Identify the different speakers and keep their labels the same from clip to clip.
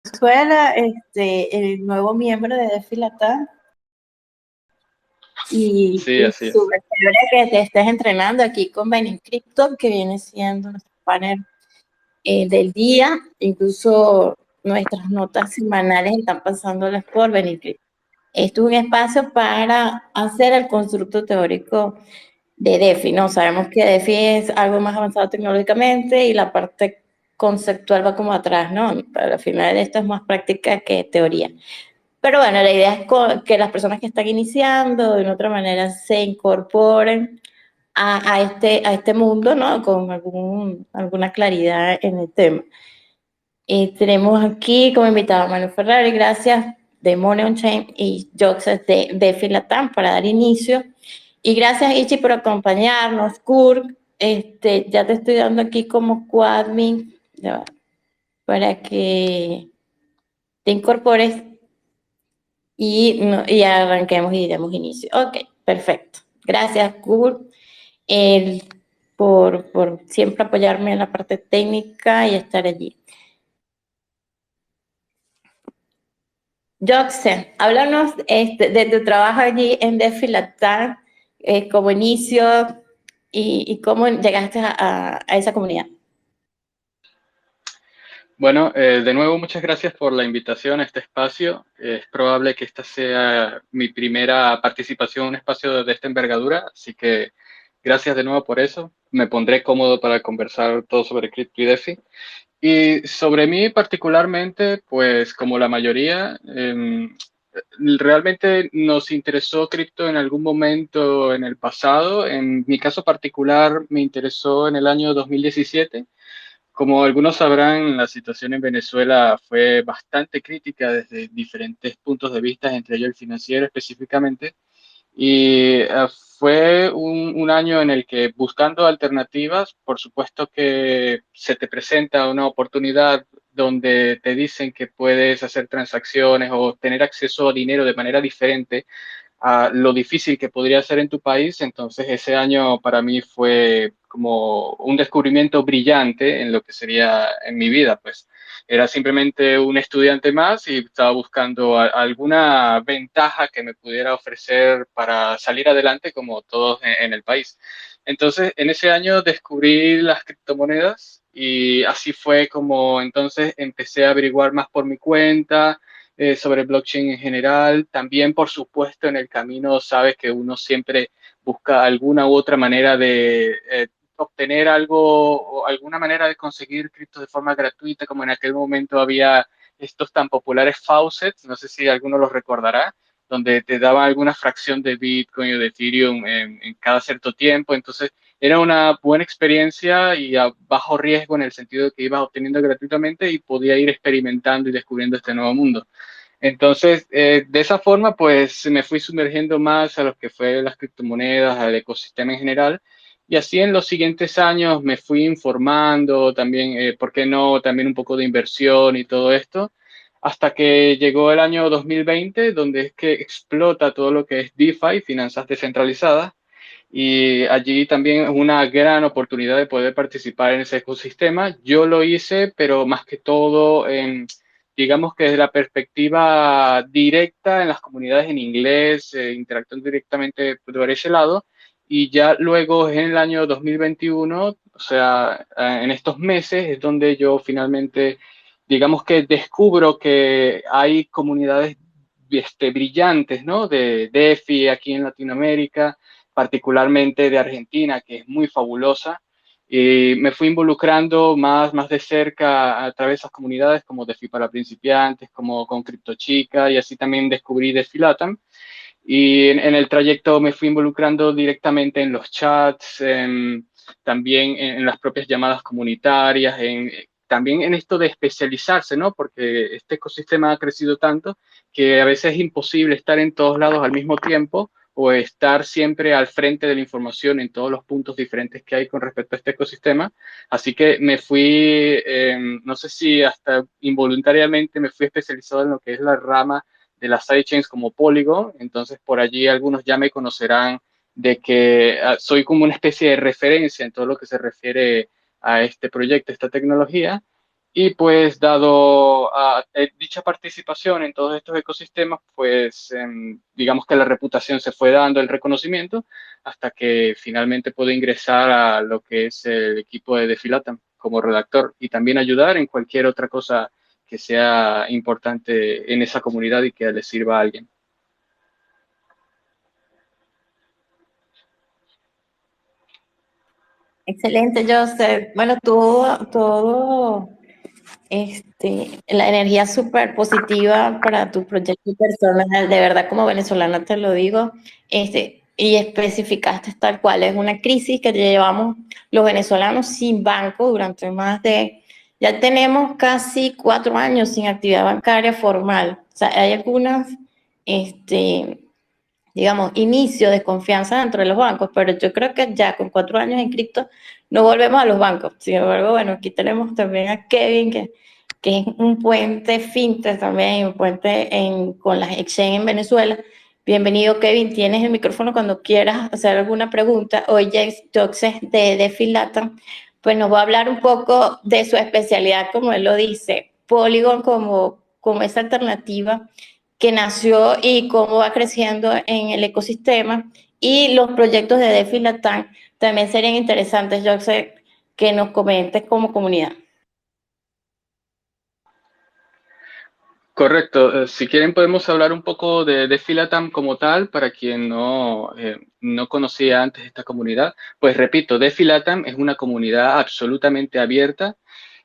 Speaker 1: Venezuela, el nuevo miembro de DeFi Latam,
Speaker 2: Sí,
Speaker 1: y
Speaker 2: así es.
Speaker 1: súper chévere que te estés entrenando aquí con Benin Crypto, que viene siendo nuestro panel del día. Incluso nuestras notas semanales están pasándolas por Benin Crypto. Esto es un espacio para hacer el constructo teórico de DeFi, ¿no? Sabemos que DeFi es algo más avanzado tecnológicamente y la parte conceptual va como atrás, ¿no? Pero al final esto es más práctica que teoría. Pero bueno, la idea es que las personas que están iniciando de una otra manera se incorporen a este mundo, ¿no? Con alguna claridad en el tema. Tenemos aquí como invitado a Manuel Ferrari, gracias, de Money on Chain y Joxes de DeFi Latam para dar inicio. Y gracias, Ichi, por acompañarnos. Kurt, ya te estoy dando aquí como coadmin para que te incorpores y arranquemos y demos inicio. Ok, perfecto. Gracias, Kurt, el, por siempre apoyarme en la parte técnica y estar allí. Joxen, háblanos de tu trabajo allí en Desfilatar, como inicio y cómo llegaste a esa comunidad.
Speaker 2: Bueno, de nuevo, muchas gracias por la invitación a este espacio. Es probable que esta sea mi primera participación en un espacio de esta envergadura, así que gracias de nuevo por eso. Me pondré cómodo para conversar todo sobre Crypto y DeFi. Y sobre mí particularmente, pues como la mayoría, realmente nos interesó cripto en algún momento en el pasado. En mi caso particular me interesó en el año 2017. Como algunos sabrán, la situación en Venezuela fue bastante crítica desde diferentes puntos de vista, entre ellos el financiero específicamente. Y fue un año en el que buscando alternativas, por supuesto que se te presenta una oportunidad donde te dicen que puedes hacer transacciones o tener acceso a dinero de manera diferente a lo difícil que podría ser en tu país. Entonces ese año para mí fue como un descubrimiento brillante en lo que sería en mi vida, pues era simplemente un estudiante más y estaba buscando alguna ventaja que me pudiera ofrecer para salir adelante como todos en el país. Entonces en ese año descubrí las criptomonedas y así fue como entonces empecé a averiguar más por mi cuenta sobre blockchain en general. También, por supuesto, en el camino sabes que uno siempre busca alguna u otra manera de obtener algo o alguna manera de conseguir criptos de forma gratuita, como en aquel momento había estos tan populares faucets, no sé si alguno los recordará, donde te daban alguna fracción de Bitcoin o de Ethereum en cada cierto tiempo. Entonces, era una buena experiencia y a bajo riesgo en el sentido de que ibas obteniendo gratuitamente y podía ir experimentando y descubriendo este nuevo mundo. Entonces, de esa forma, pues me fui sumergiendo más a lo que fue las criptomonedas, al ecosistema en general. Y así en los siguientes años me fui informando también, ¿por qué no? También un poco de inversión y todo esto, hasta que llegó el año 2020, donde es que explota todo lo que es DeFi, finanzas descentralizadas. Y allí también es una gran oportunidad de poder participar en ese ecosistema. Yo lo hice, pero más que todo en digamos que desde la perspectiva directa en las comunidades en inglés, interactuando directamente por ese lado. Y ya luego en el año 2021, o sea, en estos meses es donde yo finalmente, digamos que descubro que hay comunidades brillantes, ¿no? De DeFi aquí en Latinoamérica, particularmente de Argentina, que es muy fabulosa. Y me fui involucrando más de cerca a través de esas comunidades como DeFi para principiantes, como con CryptoChica, y así también descubrí DeFilatam. Y en el trayecto me fui involucrando directamente en los chats, también en las propias llamadas comunitarias, también en esto de especializarse, ¿no? Porque este ecosistema ha crecido tanto que a veces es imposible estar en todos lados al mismo tiempo o estar siempre al frente de la información en todos los puntos diferentes que hay con respecto a este ecosistema. Así que me fui, no sé si hasta involuntariamente me fui especializado en lo que es la rama de las sidechains como Polygon. Entonces por allí algunos ya me conocerán de que soy como una especie de referencia en todo lo que se refiere a este proyecto, esta tecnología. Y pues dado a dicha participación en todos estos ecosistemas, pues digamos que la reputación se fue dando, el reconocimiento, hasta que finalmente pude ingresar a lo que es el equipo de Defilatam como redactor y también ayudar en cualquier otra cosa que sea importante en esa comunidad y que le sirva a alguien.
Speaker 1: Excelente, Joseph. Bueno, todo, la energía súper positiva para tu proyecto personal, de verdad, como venezolana te lo digo, y especificaste tal cual, es una crisis que llevamos los venezolanos sin banco durante ya tenemos casi 4 años sin actividad bancaria formal. O sea, hay algunas, este, digamos, inicio de confianza dentro de los bancos, pero yo creo que ya con 4 años en cripto no volvemos a los bancos. Sin embargo, bueno, aquí tenemos también a Kevin, que es un puente fintech también, un puente con las exchange en Venezuela. Bienvenido, Kevin. Tienes el micrófono cuando quieras hacer alguna pregunta. Hoy Joxes de Filata, pues nos va a hablar un poco de su especialidad, como él lo dice, Polygon como esa alternativa que nació y cómo va creciendo en el ecosistema. Y los proyectos de DeFi Latam también serían interesantes, yo sé, que nos comentes como comunidad.
Speaker 2: Correcto. Si quieren podemos hablar un poco de Filatam como tal, para quien no conocía antes esta comunidad. Pues repito, Defilatam es una comunidad absolutamente abierta,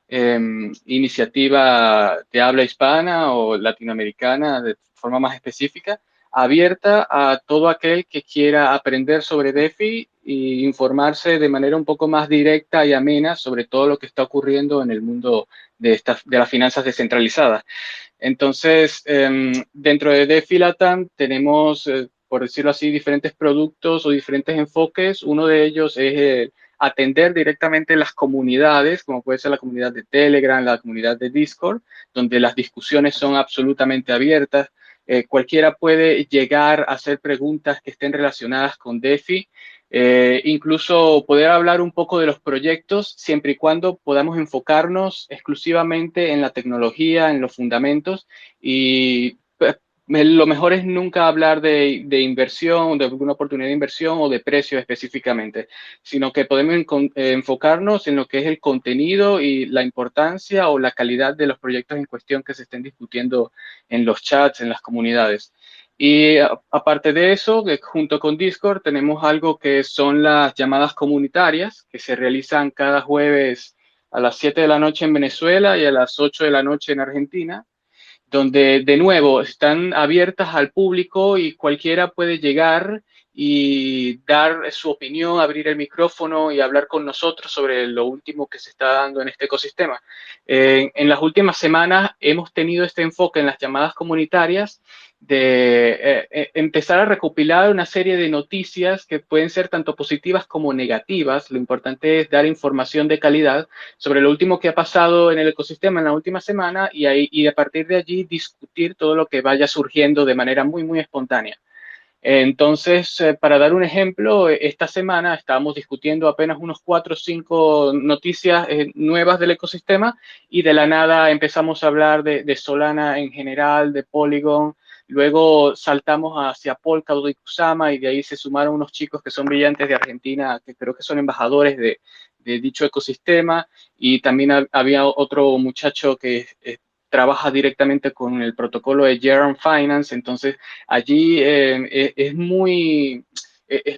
Speaker 2: iniciativa de habla hispana o latinoamericana de forma más específica, abierta a todo aquel que quiera aprender sobre DeFi e informarse de manera un poco más directa y amena sobre todo lo que está ocurriendo en el mundo de las finanzas descentralizadas. Entonces, dentro de DeFi Latam tenemos, por decirlo así, diferentes productos o diferentes enfoques. Uno de ellos es atender directamente las comunidades, como puede ser la comunidad de Telegram, la comunidad de Discord, donde las discusiones son absolutamente abiertas. Cualquiera puede llegar a hacer preguntas que estén relacionadas con DeFi, incluso poder hablar un poco de los proyectos, siempre y cuando podamos enfocarnos exclusivamente en la tecnología, en los fundamentos, y lo mejor es nunca hablar de inversión, de alguna oportunidad de inversión o de precio específicamente, sino que podemos enfocarnos en lo que es el contenido y la importancia o la calidad de los proyectos en cuestión que se estén discutiendo en los chats, en las comunidades. Y aparte de eso, junto con Discord tenemos algo que son las llamadas comunitarias, que se realizan cada jueves a las 7 de la noche en Venezuela y a las 8 de la noche en Argentina, donde de nuevo están abiertas al público y cualquiera puede llegar y dar su opinión, abrir el micrófono y hablar con nosotros sobre lo último que se está dando en este ecosistema. En las últimas semanas hemos tenido este enfoque en las llamadas comunitarias de empezar a recopilar una serie de noticias que pueden ser tanto positivas como negativas. Lo importante es dar información de calidad sobre lo último que ha pasado en el ecosistema en la última semana y a partir de allí discutir todo lo que vaya surgiendo de manera muy, muy espontánea. Entonces, para dar un ejemplo, esta semana estábamos discutiendo apenas unos 4 o 5 noticias nuevas del ecosistema y de la nada empezamos a hablar de Solana en general, de Polygon, luego saltamos hacia Polkadot y Kusama y de ahí se sumaron unos chicos que son brillantes de Argentina, que creo que son embajadores de dicho ecosistema, y también había otro muchacho que trabaja directamente con el protocolo de Yearn Finance. Entonces allí es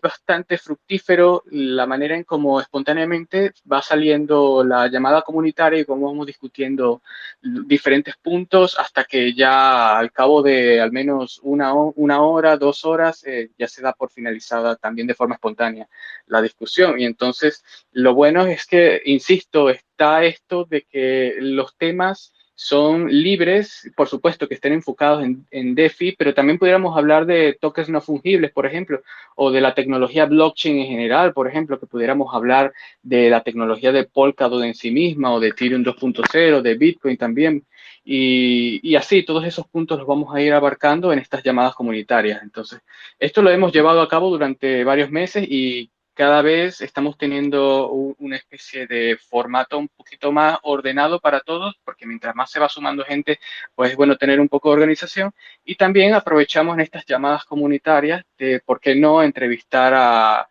Speaker 2: bastante fructífero la manera en cómo espontáneamente va saliendo la llamada comunitaria y cómo vamos discutiendo diferentes puntos hasta que ya al cabo de al menos una hora, 2 horas, ya se da por finalizada también de forma espontánea la discusión. Y entonces lo bueno es que, insisto, está esto de que los temas son libres, por supuesto que estén enfocados en DeFi, pero también pudiéramos hablar de tokens no fungibles, por ejemplo, o de la tecnología blockchain en general, por ejemplo, que pudiéramos hablar de la tecnología de Polkadot en sí misma, o de Ethereum 2.0, de Bitcoin también, y así todos esos puntos los vamos a ir abarcando en estas llamadas comunitarias. Entonces, esto lo hemos llevado a cabo durante varios meses y cada vez estamos teniendo una especie de formato un poquito más ordenado para todos, porque mientras más se va sumando gente, pues es bueno tener un poco de organización. Y también aprovechamos en estas llamadas comunitarias de, ¿por qué no?, entrevistar a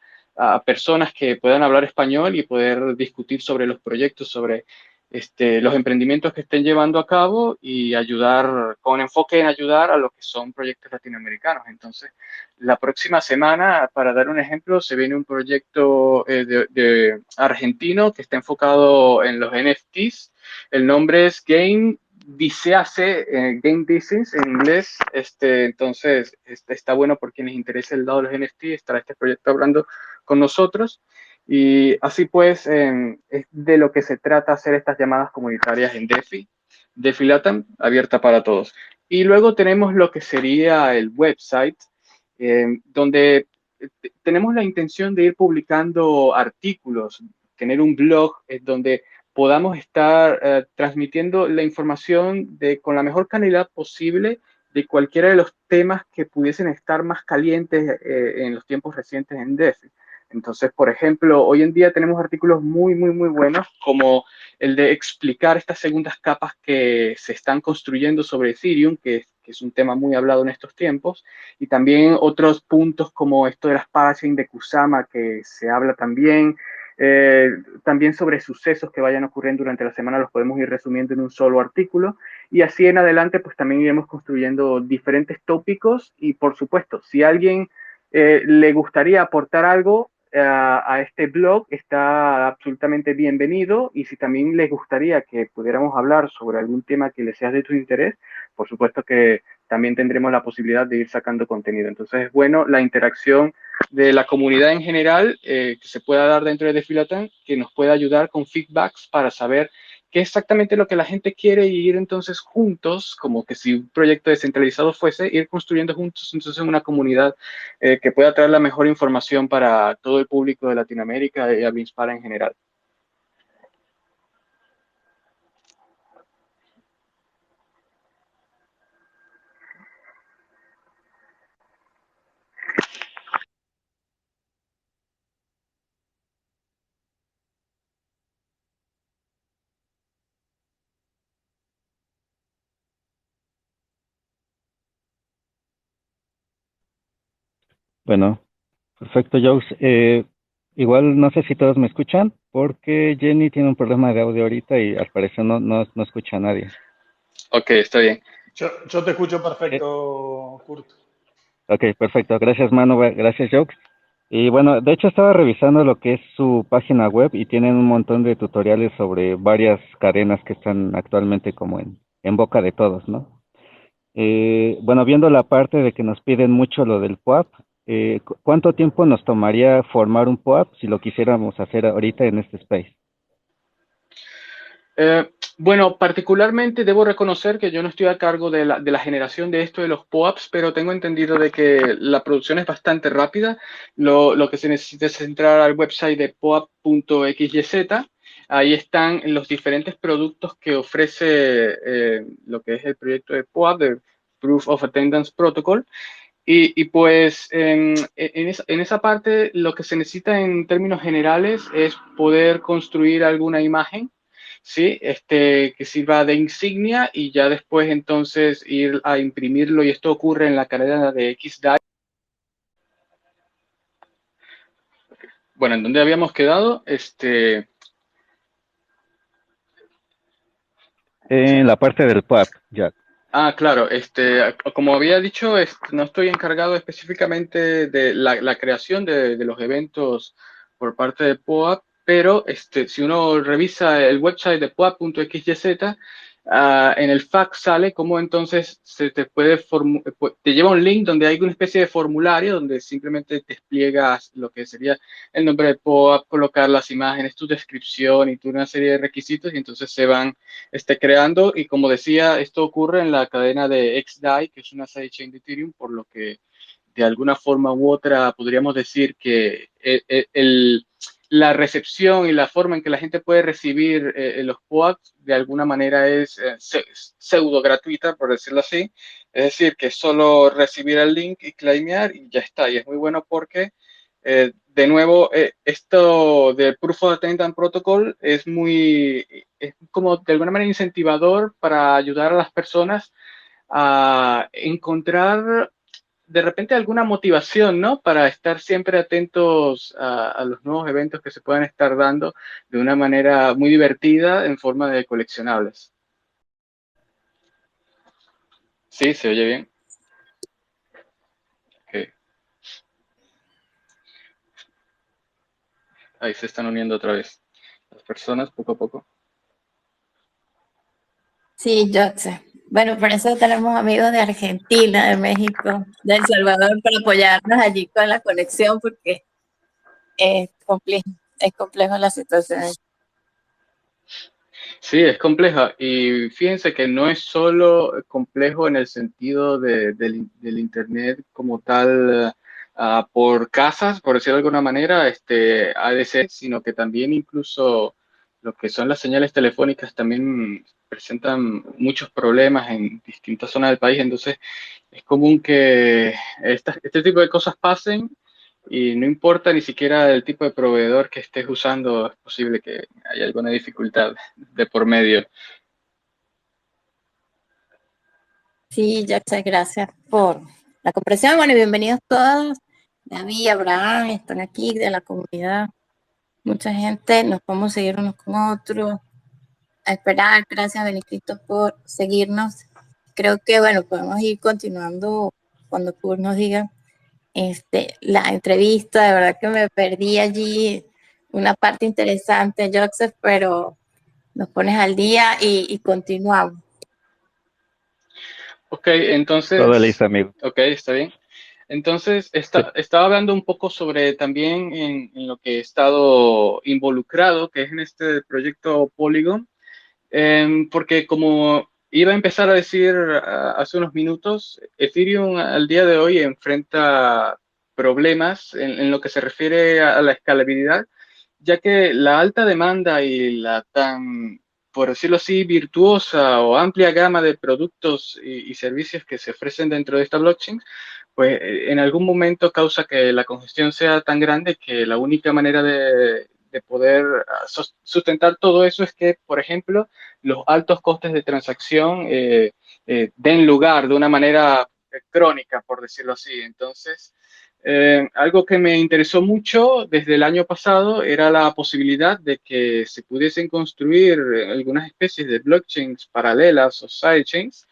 Speaker 2: personas que puedan hablar español y poder discutir sobre los proyectos, sobre los emprendimientos que estén llevando a cabo y ayudar, con enfoque en ayudar a los que son proyectos latinoamericanos. Entonces, la próxima semana, para dar un ejemplo, se viene un proyecto de argentino que está enfocado en los NFTs. El nombre es Game DCAC, Game Disease en inglés. Entonces, está bueno por quienes les interese el lado de los NFT, estará este proyecto hablando con nosotros. Y así pues, es de lo que se trata hacer estas llamadas comunitarias en DeFi. DeFi Latam, abierta para todos. Y luego tenemos lo que sería el website, donde tenemos la intención de ir publicando artículos, tener un blog donde podamos estar transmitiendo la información con la mejor calidad posible de cualquiera de los temas que pudiesen estar más calientes en los tiempos recientes en DeFi. Entonces, por ejemplo, hoy en día tenemos artículos muy, muy, muy buenos, como el de explicar estas segundas capas que se están construyendo sobre Ethereum, que es un tema muy hablado en estos tiempos, y también otros puntos como esto de las parachain de Kusama, que se habla también. También sobre sucesos que vayan ocurriendo durante la semana los podemos ir resumiendo en un solo artículo, y así en adelante pues también iremos construyendo diferentes tópicos. Y por supuesto, si alguien le gustaría aportar algo a este blog, está absolutamente bienvenido. Y si también les gustaría que pudiéramos hablar sobre algún tema que les sea de tu interés, por supuesto que también tendremos la posibilidad de ir sacando contenido. Entonces es bueno la interacción de la comunidad en general que se pueda dar dentro de Desfilatan, que nos pueda ayudar con feedbacks para saber qué es exactamente lo que la gente quiere y ir entonces juntos, como que si un proyecto descentralizado fuese, ir construyendo juntos entonces una comunidad que pueda traer la mejor información para todo el público de Latinoamérica y a Inspira en general.
Speaker 3: Bueno, perfecto, Jokes. Igual no sé si todos me escuchan, porque Jenny tiene un problema de audio ahorita y al parecer no escucha a nadie.
Speaker 2: Ok, está bien.
Speaker 4: Yo te escucho
Speaker 3: Eh,
Speaker 4: perfecto, Kurt.
Speaker 3: ok, perfecto. Gracias, Manu. Gracias, Jokes. Y bueno, de hecho estaba revisando lo que es su página web y tienen un montón de tutoriales sobre varias cadenas que están actualmente como en boca de todos, ¿no? Bueno, viendo la parte de que nos piden mucho lo del POAP, ¿cuánto tiempo nos tomaría formar un POAP si lo quisiéramos hacer ahorita en este space?
Speaker 2: Bueno, particularmente debo reconocer que yo no estoy a cargo de la generación de esto de los POAPs, pero tengo entendido de que la producción es bastante rápida. Lo que se necesita es entrar al website de poap.xyz. Ahí están los diferentes productos que ofrece lo que es el proyecto de POAP, de Proof of Attendance Protocol. Y pues en esa parte lo que se necesita en términos generales es poder construir alguna imagen, ¿sí? Que sirva de insignia y ya después entonces ir a imprimirlo, y esto ocurre en la cadena de XDAI. Bueno, ¿en dónde habíamos quedado?
Speaker 3: En la parte del POAP, ya.
Speaker 2: Claro, como había dicho, no estoy encargado específicamente de la creación de los eventos por parte de POAP, pero si uno revisa el website de poap.xyz, en el FAQ sale cómo entonces se te te lleva un link donde hay una especie de formulario donde simplemente despliegas lo que sería el nombre de POAP, colocar las imágenes, tu descripción y una serie de requisitos, y entonces se van creando. Y como decía, esto ocurre en la cadena de XDAI, que es una sidechain de Ethereum, por lo que de alguna forma u otra podríamos decir que la recepción y la forma en que la gente puede recibir los POAPs de alguna manera es pseudo gratuita, por decirlo así. Es decir, que solo recibir el link y claimear y ya está. Y es muy bueno porque de nuevo, esto del Proof of Attendance Protocol es como de alguna manera incentivador para ayudar a las personas a encontrar de repente alguna motivación, ¿no? Para estar siempre atentos a los nuevos eventos que se puedan estar dando de una manera muy divertida en forma de coleccionables. Sí, se oye bien. Ok. Ahí se están uniendo otra vez las personas poco a poco.
Speaker 1: Sí, yo sé. Bueno, por eso tenemos amigos de Argentina, de México, de El Salvador para apoyarnos allí con la conexión porque es complejo la situación.
Speaker 2: Sí, es compleja y fíjense que no es solo complejo en el sentido del Internet como tal por casas, por decirlo de alguna manera, ADC, sino que también incluso lo que son las señales telefónicas también presentan muchos problemas en distintas zonas del país, entonces es común que este tipo de cosas pasen y no importa ni siquiera el tipo de proveedor que estés usando, es posible que haya alguna dificultad de por medio.
Speaker 1: Sí, Jackson, gracias por la comprensión. Bueno, y bienvenidos todos. David, Abraham, están aquí de la comunidad. Mucha gente, nos podemos seguir unos con otros. A esperar, gracias Benedicto por seguirnos. Creo que, bueno, podemos ir continuando cuando Kurt nos diga la entrevista. De verdad que me perdí allí una parte interesante, Joseph, pero nos pones al día y continuamos.
Speaker 2: Ok, entonces,
Speaker 3: Todo listo, amigo.
Speaker 2: ok, está bien. Entonces,
Speaker 3: Sí.
Speaker 2: estaba hablando un poco sobre también en lo que he estado involucrado, que es en este proyecto Polygon, porque como iba a empezar a decir hace unos minutos, Ethereum al día de hoy enfrenta problemas en lo que se refiere a la escalabilidad, ya que la alta demanda y la tan, por decirlo así, virtuosa o amplia gama de productos y servicios que se ofrecen dentro de esta blockchain, pues en algún momento causa que la congestión sea tan grande que la única manera de poder sustentar todo eso es que, por ejemplo, los altos costes de transacción den lugar de una manera crónica, por decirlo así. Entonces, algo que me interesó mucho desde el año pasado era la posibilidad de que se pudiesen construir algunas especies de blockchains paralelas o sidechains,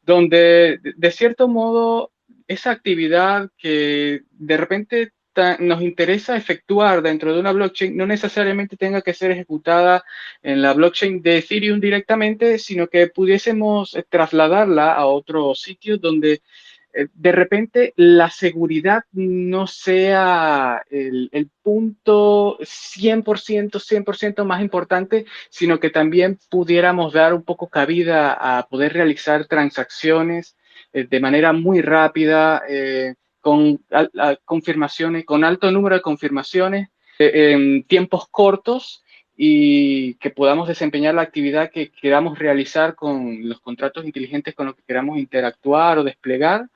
Speaker 2: donde de cierto modo esa actividad que de repente nos interesa efectuar dentro de una blockchain no necesariamente tenga que ser ejecutada en la blockchain de Ethereum directamente, sino que pudiésemos trasladarla a otro sitio donde de repente la seguridad no sea el punto 100% más importante, sino que también pudiéramos dar un poco cabida a poder realizar transacciones de manera muy rápida, con confirmaciones, con alto número de confirmaciones, en tiempos cortos y que podamos desempeñar la actividad que queramos realizar con los contratos inteligentes con los que queramos interactuar o desplegar,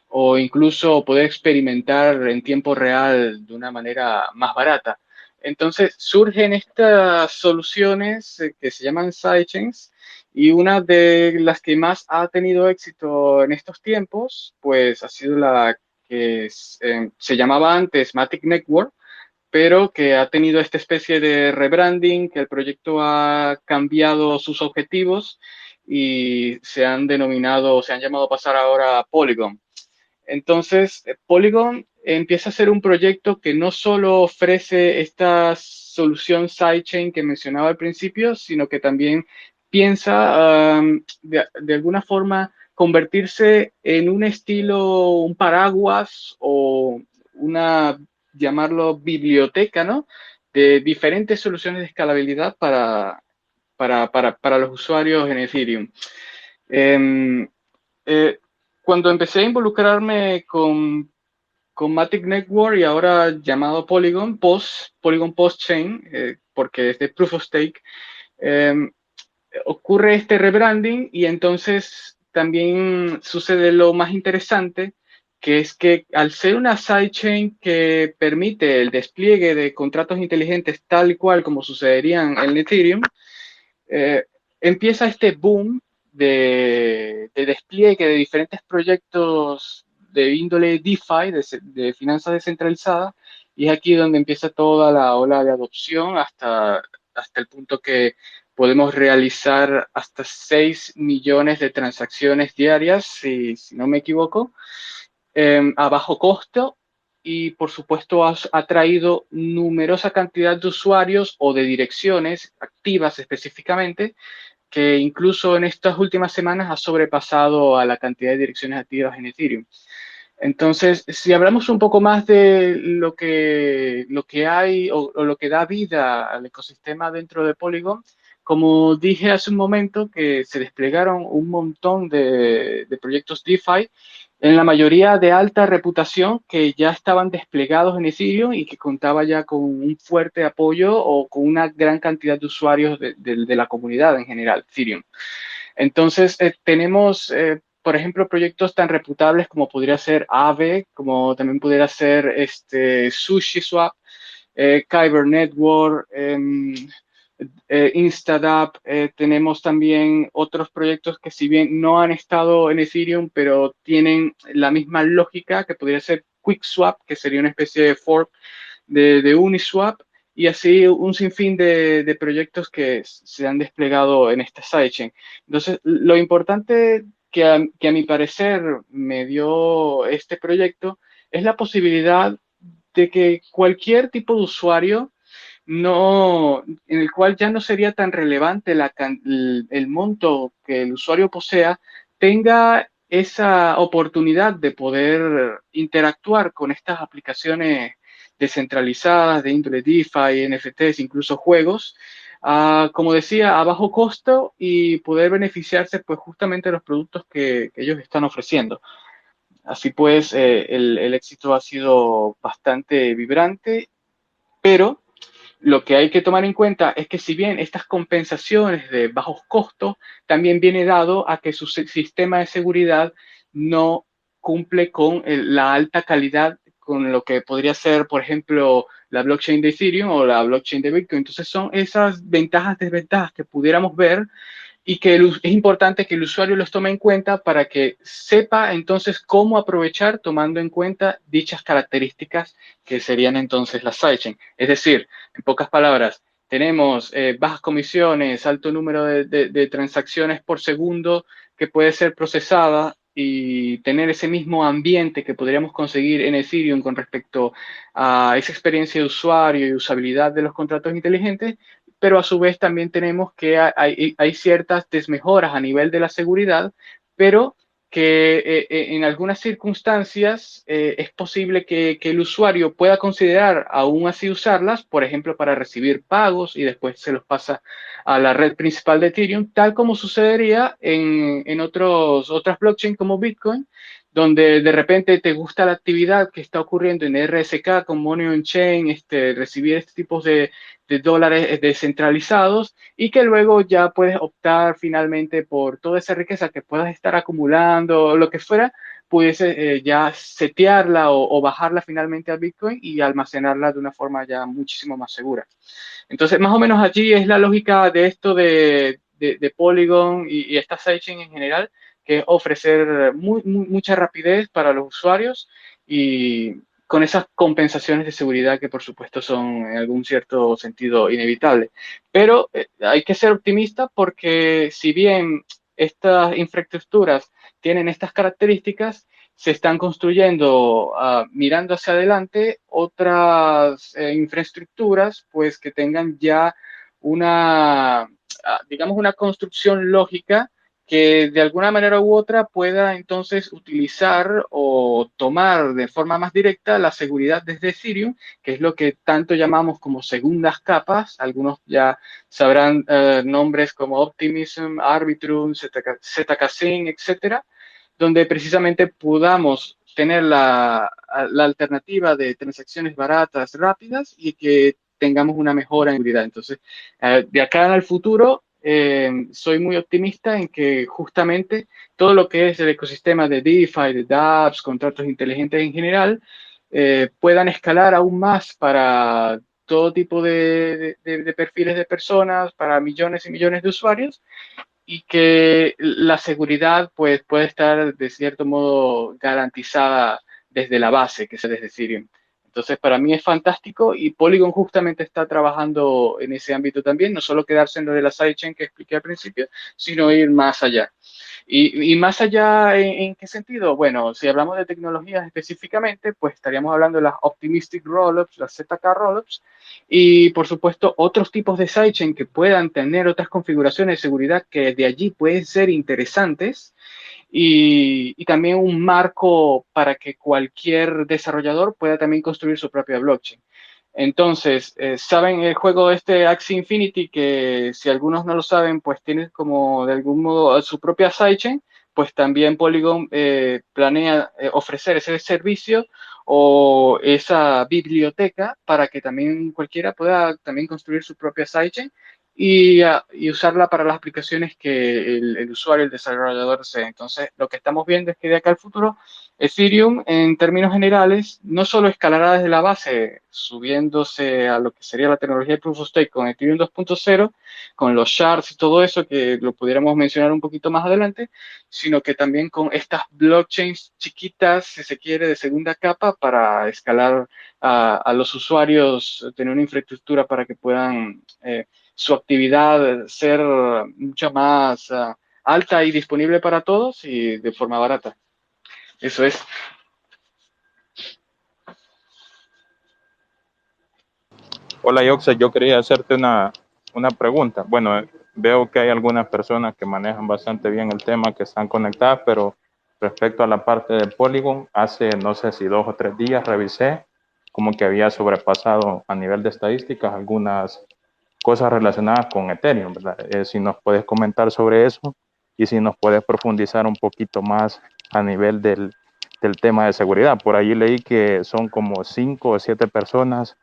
Speaker 2: o incluso poder experimentar en tiempo real de una manera más barata. Entonces surgen estas soluciones que se llaman sidechains, y una de las que más ha tenido éxito en estos tiempos, pues ha sido la que se llamaba antes Matic Network, pero que ha tenido esta especie de rebranding, que el proyecto ha cambiado sus objetivos y se han denominado, se han llamado a pasar ahora Polygon. Entonces, Polygon empieza a ser un proyecto que no solo ofrece esta solución sidechain que mencionaba al principio, sino que también piensa de alguna forma convertirse en un estilo, un paraguas o una, llamarlo biblioteca, ¿no? De diferentes soluciones de escalabilidad para los usuarios en Ethereum. Em, eh, Cuando empecé a involucrarme con Matic Network y ahora llamado Polygon Post Chain, porque es de Proof of Stake, eh, ocurre este rebranding y entonces también sucede lo más interesante, que es que al ser una sidechain que permite el despliegue de contratos inteligentes tal y cual como sucederían en Ethereum, eh, empieza este boom de despliegue de diferentes proyectos de índole DeFi, de finanzas descentralizadas, y es aquí donde empieza toda la ola de adopción hasta el punto que podemos realizar hasta 6 millones de transacciones diarias, si no me equivoco, a bajo costo, y por supuesto ha traído numerosa cantidad de usuarios o de direcciones activas específicamente, que incluso en estas últimas semanas ha sobrepasado a la cantidad de direcciones activas en Ethereum. Entonces, si hablamos un poco más de lo que hay o lo que da vida al ecosistema dentro de Polygon, como dije hace un momento, que se desplegaron un montón de proyectos DeFi, en la mayoría de alta reputación, que ya estaban desplegados en Ethereum y que contaba ya con un fuerte apoyo o con una gran cantidad de usuarios de la comunidad en general, Ethereum. Entonces, tenemos, por ejemplo, proyectos tan reputables como podría ser Aave, como también pudiera ser SushiSwap, Kyber Network, Instadap. Tenemos también otros proyectos que, si bien no han estado en Ethereum, pero tienen la misma lógica, que podría ser QuickSwap, que sería una especie de fork de Uniswap, y así un sinfín de proyectos que se han desplegado en esta sidechain. Entonces, lo importante que a mi parecer me dio este proyecto es la posibilidad de que cualquier tipo de usuario, en el cual ya no sería tan relevante el monto que el usuario posea, tenga esa oportunidad de poder interactuar con estas aplicaciones descentralizadas de índole DeFi, NFTs, incluso juegos, como decía, a bajo costo, y poder beneficiarse pues justamente de los productos que ellos están ofreciendo. Así pues, el éxito ha sido bastante vibrante, pero lo que hay que tomar en cuenta es que, si bien estas compensaciones de bajos costos, también viene dado a que su sistema de seguridad no cumple con la alta calidad con lo que podría ser, por ejemplo, la blockchain de Ethereum o la blockchain de Bitcoin. Entonces, son esas ventajas, desventajas que pudiéramos ver, y que es importante que el usuario los tome en cuenta para que sepa entonces cómo aprovechar, tomando en cuenta dichas características que serían entonces las sidechain. Es decir, en pocas palabras, tenemos bajas comisiones, alto número de transacciones por segundo que puede ser procesada, y tener ese mismo ambiente que podríamos conseguir en Ethereum con respecto a esa experiencia de usuario y usabilidad de los contratos inteligentes. Pero a su vez también tenemos que hay ciertas desmejoras a nivel de la seguridad, pero que en algunas circunstancias es posible que el usuario pueda considerar aún así usarlas, por ejemplo, para recibir pagos y después se los pasa a la red principal de Ethereum, tal como sucedería en otras blockchains como Bitcoin, donde de repente te gusta la actividad que está ocurriendo en RSK con Money on Chain, recibir este tipo de dólares descentralizados, y que luego ya puedes optar finalmente por toda esa riqueza que puedas estar acumulando o lo que fuera, pudiese ya setearla o bajarla finalmente a Bitcoin y almacenarla de una forma ya muchísimo más segura. Entonces, más o menos allí es la lógica de esto de Polygon y esta sidechain en general, que es ofrecer mucha rapidez para los usuarios, y con esas compensaciones de seguridad que por supuesto son en algún cierto sentido inevitables. Pero hay que ser optimista, porque si bien estas infraestructuras tienen estas características, se están construyendo, mirando hacia adelante, otras infraestructuras pues que tengan ya digamos, una construcción lógica, que de alguna manera u otra pueda entonces utilizar o tomar de forma más directa la seguridad desde Ethereum, que es lo que tanto llamamos como segundas capas. Algunos ya sabrán nombres como Optimism, Arbitrum, ZK-Sync, etcétera, donde precisamente podamos tener la alternativa de transacciones baratas, rápidas, y que tengamos una mejora en seguridad. Entonces, de acá en el futuro, soy muy optimista en que justamente todo lo que es el ecosistema de DeFi, de dApps, contratos inteligentes en general, puedan escalar aún más para todo tipo de perfiles de personas, para millones y millones de usuarios, y que la seguridad pues, puede estar de cierto modo garantizada desde la base, que es desde Ethereum. Entonces, para mí es fantástico y Polygon justamente está trabajando en ese ámbito también, no solo quedarse en lo de la sidechain que expliqué al principio, sino ir más allá. Y más allá, ¿en qué sentido? Bueno, si hablamos de tecnologías específicamente, pues estaríamos hablando de las Optimistic Rollups, las ZK Rollups, y por supuesto otros tipos de sidechain que puedan tener otras configuraciones de seguridad que de allí pueden ser interesantes, y también un marco para que cualquier desarrollador pueda también construir su propia blockchain. Entonces, ¿saben el juego este Axie Infinity? Que si algunos no lo saben, pues tiene como de algún modo su propia sidechain, pues también Polygon planea ofrecer ese servicio o esa biblioteca para que también cualquiera pueda también construir su propia sidechain y usarla para las aplicaciones que el usuario, el desarrollador desee. Entonces, lo que estamos viendo es que de acá al futuro Ethereum, en términos generales, no solo escalará desde la base, subiéndose a lo que sería la tecnología de Proof of Stake con Ethereum 2.0, con los shards y todo eso, que lo pudiéramos mencionar un poquito más adelante, sino que también con estas blockchains chiquitas, si se quiere, de segunda capa, para escalar a los usuarios, tener una infraestructura para que puedan su actividad ser mucho más alta y disponible para todos y de forma barata. Eso es.
Speaker 5: Hola, Yoxa, yo quería hacerte una pregunta. Bueno, veo que hay algunas personas que manejan bastante bien el tema, que están conectadas, pero respecto a la parte de Polygon, hace no sé si 2 o 3 días revisé como que había sobrepasado a nivel de estadísticas algunas cosas relacionadas con Ethereum, ¿verdad? Si nos puedes comentar sobre eso y si nos puedes profundizar un poquito más a nivel del tema de seguridad. Por ahí leí que son como 5 o 7 personas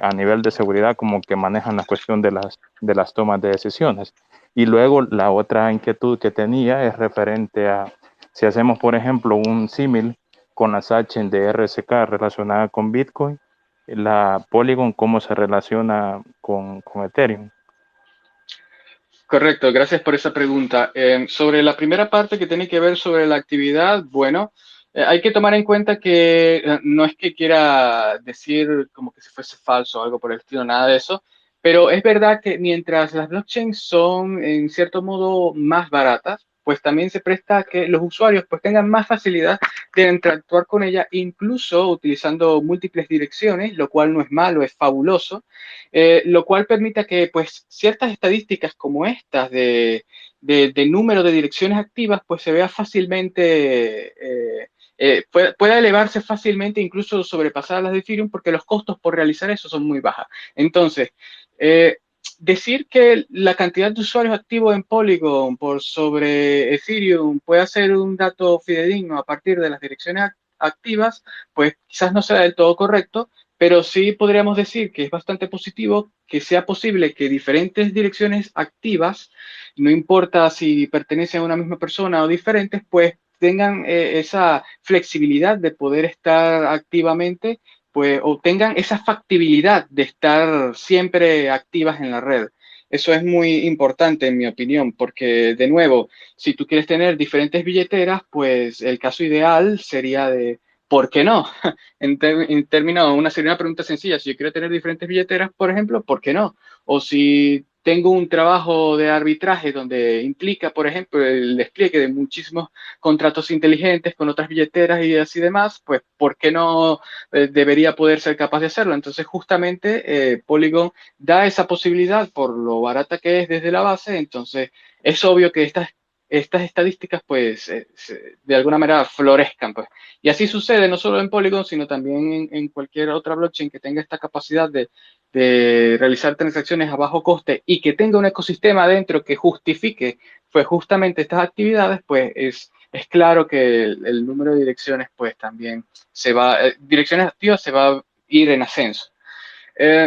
Speaker 5: a nivel de seguridad como que manejan la cuestión de las tomas de decisiones. Y luego la otra inquietud que tenía es referente a si hacemos, por ejemplo, un símil con la sidechain de RSK relacionada con Bitcoin, la Polygon, ¿cómo se relaciona con Ethereum?
Speaker 2: Correcto, gracias por esa pregunta. Sobre la primera parte que tiene que ver sobre la actividad, bueno, hay que tomar en cuenta que no es que quiera decir como que si fuese falso o algo por el estilo, nada de eso, pero es verdad que mientras las blockchains son en cierto modo más baratas, pues también se presta a que los usuarios pues tengan más facilidad de interactuar con ella, incluso utilizando múltiples direcciones, lo cual no es malo, es fabuloso, lo cual permite que pues ciertas estadísticas como estas de número de direcciones activas pues se vea fácilmente, pueda elevarse fácilmente, incluso sobrepasar las de Ethereum, porque los costos por realizar eso son muy bajos. Entonces, decir que la cantidad de usuarios activos en Polygon por sobre Ethereum puede ser un dato fidedigno a partir de las direcciones activas, pues quizás no sea del todo correcto, pero sí podríamos decir que es bastante positivo que sea posible que diferentes direcciones activas, no importa si pertenecen a una misma persona o diferentes, pues tengan esa flexibilidad de poder estar activamente, pues, o tengan esa factibilidad de estar siempre activas en la red. Eso es muy importante, en mi opinión, porque, de nuevo, si tú quieres tener diferentes billeteras, pues el caso ideal sería de, ¿por qué no? En términos, sería una pregunta sencilla. Si yo quiero tener diferentes billeteras, por ejemplo, ¿por qué no? O si tengo un trabajo de arbitraje donde implica, por ejemplo, el despliegue de muchísimos contratos inteligentes con otras billeteras y así demás, pues ¿por qué no debería poder ser capaz de hacerlo? Entonces, justamente Polygon da esa posibilidad por lo barata que es desde la base. Entonces, es obvio que estas estadísticas, pues, de alguna manera florezcan, pues. Y así sucede no solo en Polygon, sino también en cualquier otra blockchain que tenga esta capacidad de realizar transacciones a bajo coste y que tenga un ecosistema adentro que justifique pues justamente estas actividades, pues es claro que el número de direcciones pues también direcciones activas se va a ir en ascenso.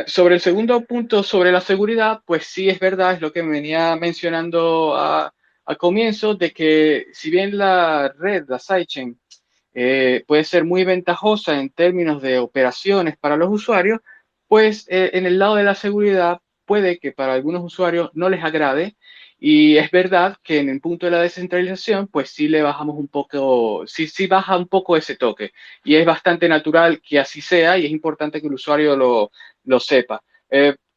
Speaker 2: Sobre el segundo punto, sobre la seguridad, pues sí es verdad, es lo que venía mencionando al comienzo, de que si bien la red, la sidechain, puede ser muy ventajosa en términos de operaciones para los usuarios, pues en el lado de la seguridad puede que para algunos usuarios no les agrade. Y es verdad que en el punto de la descentralización, pues sí le bajamos un poco, sí baja un poco ese toque. Y es bastante natural que así sea y es importante que el usuario lo sepa.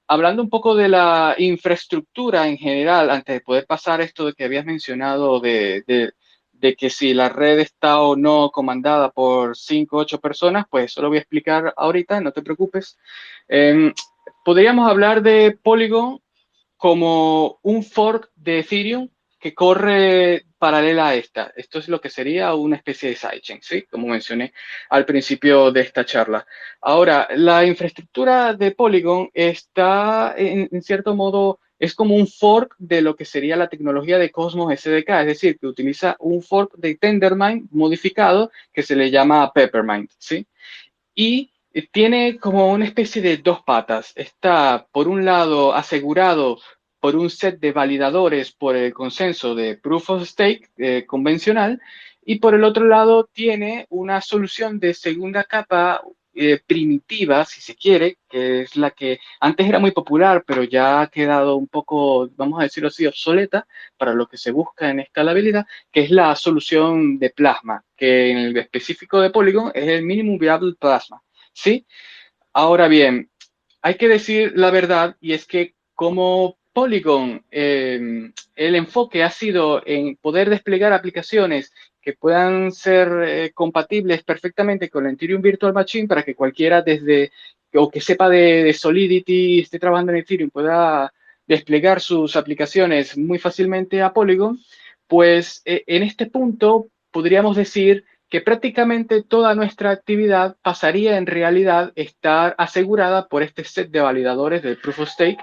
Speaker 2: Hablando un poco de la infraestructura en general, antes de poder pasar esto de que habías mencionado de que si la red está o no comandada por 5 o 8 personas, pues eso lo voy a explicar ahorita, no te preocupes. Eh, Podríamos hablar de Polygon como un fork de Ethereum que corre paralela a esta. Esto es lo que sería una especie de sidechain, ¿sí? Como mencioné al principio de esta charla. Ahora, la infraestructura de Polygon está, en cierto modo, es como un fork de lo que sería la tecnología de Cosmos SDK, es decir, que utiliza un fork de Tendermint modificado que se le llama Peppermint, ¿sí? Y tiene como una especie de dos patas. Está, por un lado, asegurado por un set de validadores por el consenso de Proof of Stake convencional, y por el otro lado tiene una solución de segunda capa primitiva, si se quiere, que es la que antes era muy popular, pero ya ha quedado un poco, vamos a decirlo así, obsoleta para lo que se busca en escalabilidad, que es la solución de plasma, que en el específico de Polygon es el Minimum Viable Plasma, ¿sí? Ahora bien, hay que decir la verdad y es que como Polygon, el enfoque ha sido en poder desplegar aplicaciones que puedan ser compatibles perfectamente con la Ethereum Virtual Machine para que cualquiera desde o que sepa de Solidity, esté trabajando en Ethereum, pueda desplegar sus aplicaciones muy fácilmente a Polygon, pues en este punto podríamos decir que prácticamente toda nuestra actividad pasaría en realidad estar asegurada por este set de validadores del Proof of Stake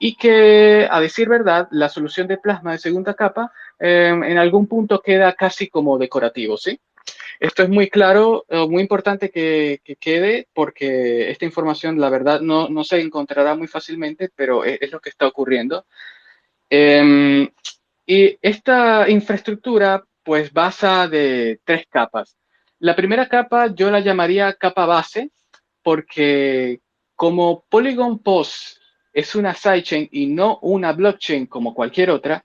Speaker 2: y que, a decir verdad, la solución de plasma de segunda capa en algún punto queda casi como decorativo, ¿sí? Esto es muy claro, muy importante que quede porque esta información, la verdad, no se encontrará muy fácilmente, pero es lo que está ocurriendo. Eh, y esta infraestructura, pues, basa de tres capas. La primera capa yo la llamaría capa base, porque como Polygon POS es una sidechain y no una blockchain como cualquier otra,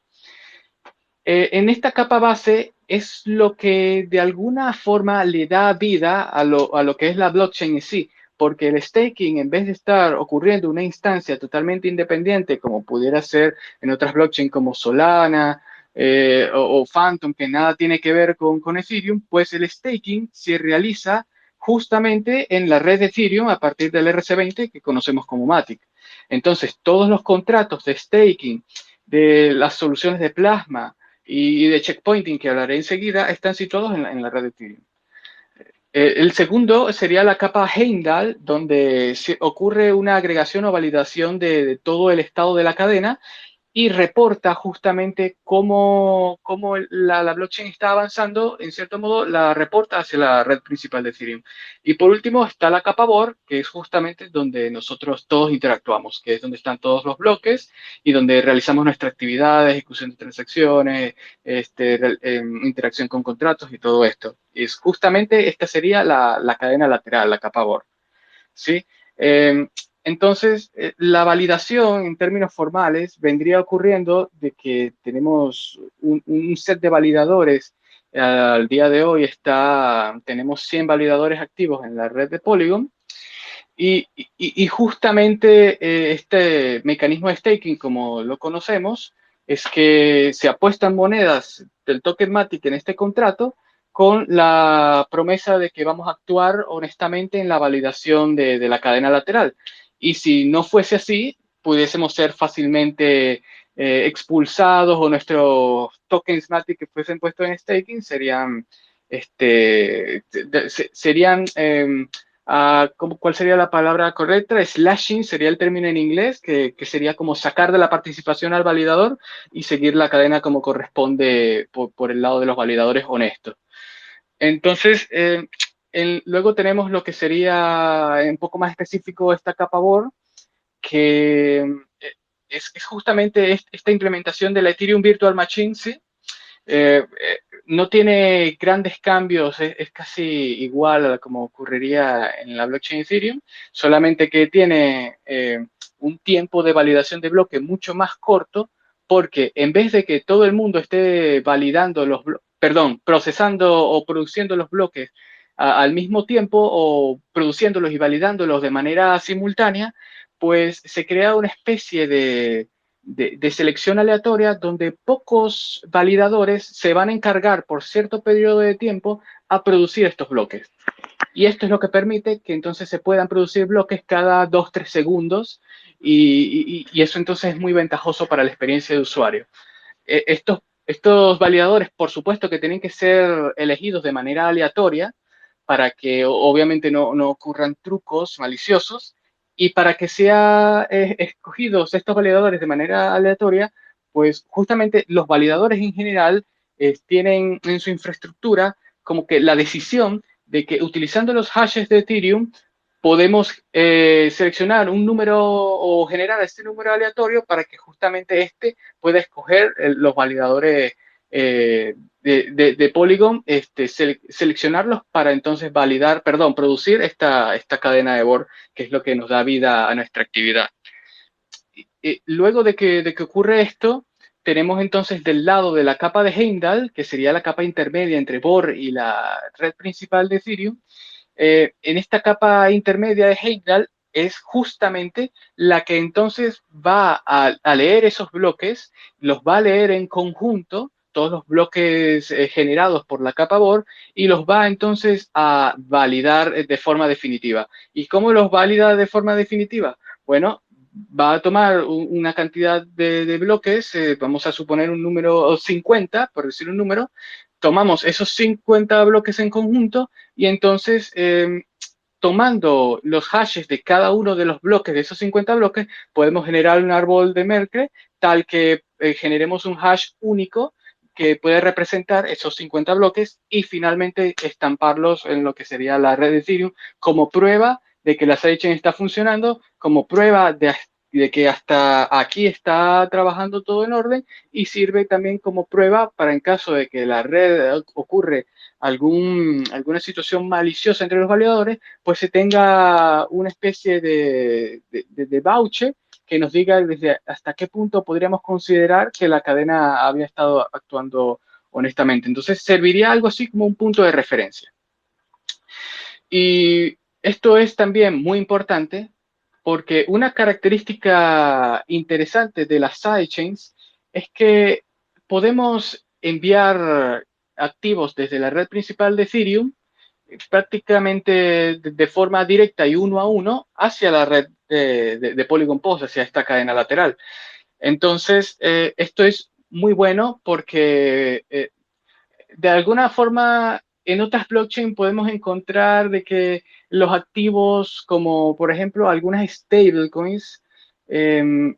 Speaker 2: en esta capa base es lo que de alguna forma le da vida a lo que es la blockchain en sí, porque el staking, en vez de estar ocurriendo en una instancia totalmente independiente, como pudiera ser en otras blockchains como Solana o Phantom, que nada tiene que ver con Ethereum, pues el staking se realiza justamente en la red de Ethereum a partir del RC20 que conocemos como Matic. Entonces, todos los contratos de staking de las soluciones de Plasma, y de checkpointing, que hablaré enseguida, están situados en la red de Ethereum. El segundo sería la capa Heimdall, donde ocurre una agregación o validación de todo el estado de la cadena y reporta justamente cómo la blockchain está avanzando, en cierto modo la reporta hacia la red principal de Ethereum. Y por último está la capa BOR, que es justamente donde nosotros todos interactuamos, que es donde están todos los bloques y donde realizamos nuestra actividad, ejecución de transacciones, interacción con contratos y todo esto. Y es justamente esta sería la cadena lateral, la capa BOR. ¿Sí? Eh, entonces, la validación en términos formales vendría ocurriendo de que tenemos un set de validadores. Al día de hoy tenemos 100 validadores activos en la red de Polygon y justamente este mecanismo de staking, como lo conocemos, es que se apuestan monedas del token Matic en este contrato con la promesa de que vamos a actuar honestamente en la validación de la cadena lateral. Y si no fuese así, pudiésemos ser fácilmente expulsados o nuestros tokens Matic que fuesen puestos en staking serían ¿cuál sería la palabra correcta? Slashing sería el término en inglés, que sería como sacar de la participación al validador y seguir la cadena como corresponde por el lado de los validadores honestos. Entonces, luego tenemos lo que sería un poco más específico esta capa BOR, que es justamente esta implementación de la Ethereum Virtual Machine, ¿sí? No tiene grandes cambios, es casi igual a como ocurriría en la blockchain Ethereum, solamente que tiene un tiempo de validación de bloque mucho más corto, porque en vez de que todo el mundo esté validando procesando o produciendo los bloques al mismo tiempo o produciéndolos y validándolos de manera simultánea, pues se crea una especie de selección aleatoria donde pocos validadores se van a encargar por cierto periodo de tiempo a producir estos bloques. Y esto es lo que permite que entonces se puedan producir bloques cada 2-3 segundos y eso entonces es muy ventajoso para la experiencia de usuario. Estos validadores, por supuesto que tienen que ser elegidos de manera aleatoria para que obviamente no ocurran trucos maliciosos y para que sean escogidos estos validadores de manera aleatoria, pues justamente los validadores en general tienen en su infraestructura como que la decisión de que utilizando los hashes de Ethereum podemos seleccionar un número o generar este número aleatorio para que justamente pueda escoger los validadores de Polygon, seleccionarlos para entonces producir esta cadena de Borg, que es lo que nos da vida a nuestra actividad. Luego de que ocurre esto, tenemos entonces del lado de la capa de Heimdall, que sería la capa intermedia entre Borg y la red principal de Ethereum. En esta capa intermedia de Heimdall es justamente la que entonces va a leer esos bloques, los va a leer en conjunto, todos los bloques generados por la capa Borg, y los va entonces a validar de forma definitiva. ¿Y cómo los valida de forma definitiva? Bueno, va a tomar una cantidad de bloques, vamos a suponer un número 50, por decir un número, tomamos esos 50 bloques en conjunto y entonces tomando los hashes de cada uno de los bloques, de esos 50 bloques, podemos generar un árbol de Merkle tal que generemos un hash único que puede representar esos 50 bloques y finalmente estamparlos en lo que sería la red de Ethereum como prueba de que la sidechain está funcionando, como prueba de que hasta aquí está trabajando todo en orden y sirve también como prueba para en caso de que la red ocurre alguna situación maliciosa entre los validadores, pues se tenga una especie de voucher que nos diga desde hasta qué punto podríamos considerar que la cadena había estado actuando honestamente. Entonces, serviría algo así como un punto de referencia. Y esto es también muy importante porque una característica interesante de las sidechains es que podemos enviar activos desde la red principal de Ethereum prácticamente de forma directa y uno a uno hacia la red de Polygon Post, hacia esta cadena lateral. Entonces, esto es muy bueno porque de alguna forma en otras blockchain podemos encontrar de que los activos como por ejemplo algunas stablecoins, en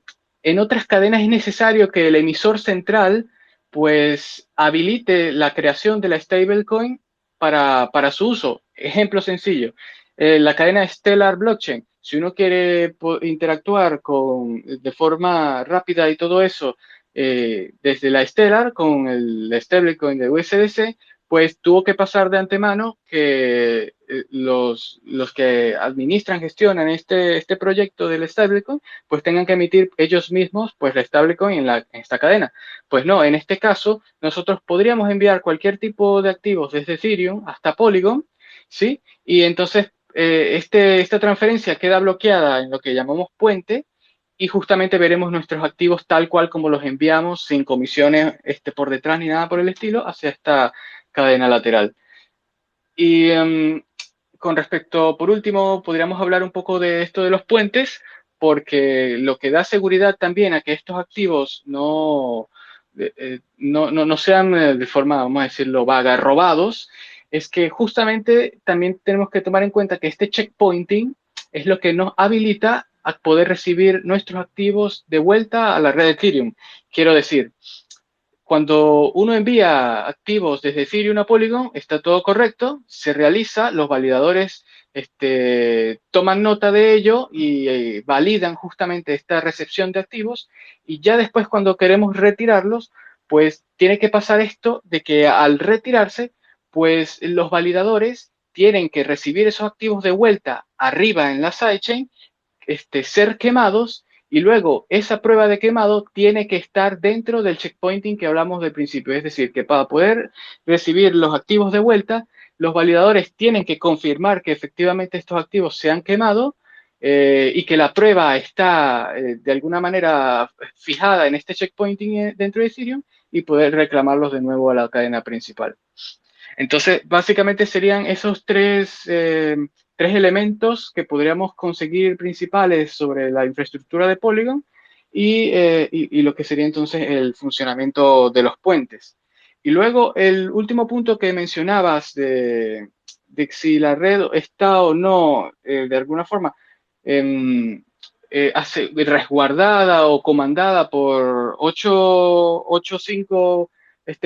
Speaker 2: otras cadenas es necesario que el emisor central pues habilite la creación de la stablecoin para su uso. Ejemplo sencillo, la cadena Stellar Blockchain. Si uno quiere interactuar de forma rápida y todo eso, desde la Stellar con el stablecoin de USDC, pues tuvo que pasar de antemano que los que administran, gestionan este proyecto del stablecoin, pues tengan que emitir ellos mismos pues la stablecoin en esta cadena. Pues no, en este caso nosotros podríamos enviar cualquier tipo de activos desde Ethereum hasta Polygon, ¿sí? Y entonces esta transferencia queda bloqueada en lo que llamamos puente, y justamente veremos nuestros activos tal cual como los enviamos, sin comisiones por detrás ni nada por el estilo, hacia esta cadena lateral. Y con respecto, por último, podríamos hablar un poco de esto de los puentes, porque lo que da seguridad también a que estos activos no sean de forma, vamos a decirlo, vaga, robados, es que justamente también tenemos que tomar en cuenta que este checkpointing es lo que nos habilita a poder recibir nuestros activos de vuelta a la red de Ethereum. Quiero decir, cuando uno envía activos desde Ethereum a Polygon, está todo correcto, se realiza, los validadores toman nota de ello y validan justamente esta recepción de activos, y ya después cuando queremos retirarlos, pues tiene que pasar esto de que al retirarse, pues los validadores tienen que recibir esos activos de vuelta arriba en la sidechain, ser quemados, y luego esa prueba de quemado tiene que estar dentro del checkpointing que hablamos del principio. Es decir, que para poder recibir los activos de vuelta, los validadores tienen que confirmar que efectivamente estos activos se han quemado, y que la prueba está de alguna manera fijada en este checkpointing dentro de Ethereum, y poder reclamarlos de nuevo a la cadena principal. Entonces, básicamente serían esos tres elementos que podríamos conseguir principales sobre la infraestructura de Polygon, y lo que sería entonces el funcionamiento de los puentes. Y luego el último punto que mencionabas de si la red está o no, de alguna forma, resguardada o comandada por 5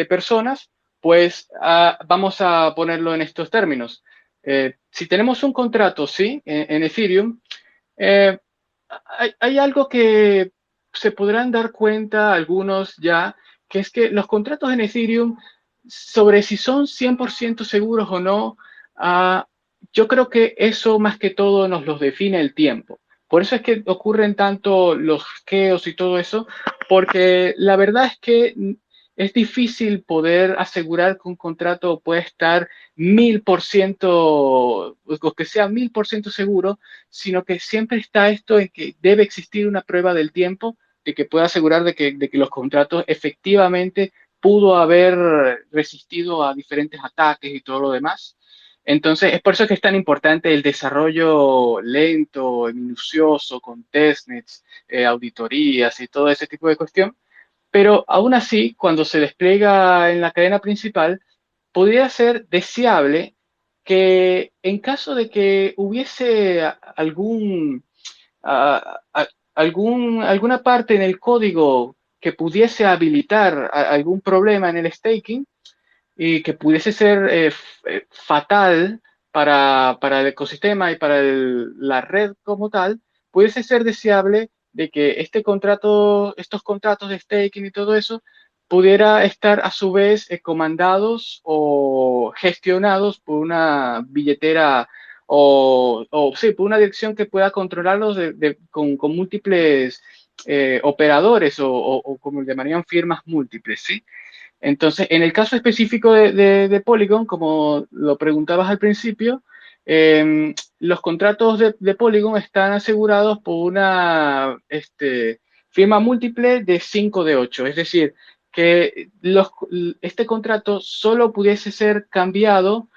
Speaker 2: personas, pues vamos a ponerlo en estos términos. Si tenemos un contrato, sí, en Ethereum, eh, hay algo que se podrán dar cuenta algunos ya, que es que los contratos en Ethereum, sobre si son 100% seguros o no, yo creo que eso más que todo nos los define el tiempo. Por eso es que ocurren tanto los hackeos y todo eso, porque la verdad es que es difícil poder asegurar que un contrato puede estar 1000%, o que sea 1000% seguro, sino que siempre está esto en que debe existir una prueba del tiempo de que pueda asegurar de que los contratos efectivamente pudo haber resistido a diferentes ataques y todo lo demás. Entonces, es por eso que es tan importante el desarrollo lento y minucioso con testnets, auditorías y todo ese tipo de cuestión. Pero aún así, cuando se despliega en la cadena principal, podría ser deseable que en caso de que hubiese alguna parte en el código que pudiese habilitar algún problema en el staking, y que pudiese ser fatal para el ecosistema y para la red como tal, pudiese ser deseable de que estos contratos de staking y todo eso pudiera estar a su vez comandados o gestionados por una billetera, o sí, por una dirección que pueda controlarlos con múltiples operadores, o como le llamarían, firmas múltiples, ¿sí? Entonces, en el caso específico de Polygon, como lo preguntabas al principio, los contratos de Polygon están asegurados por una firma múltiple de 5 de 8. Es decir, que este contrato solo pudiese ser cambiado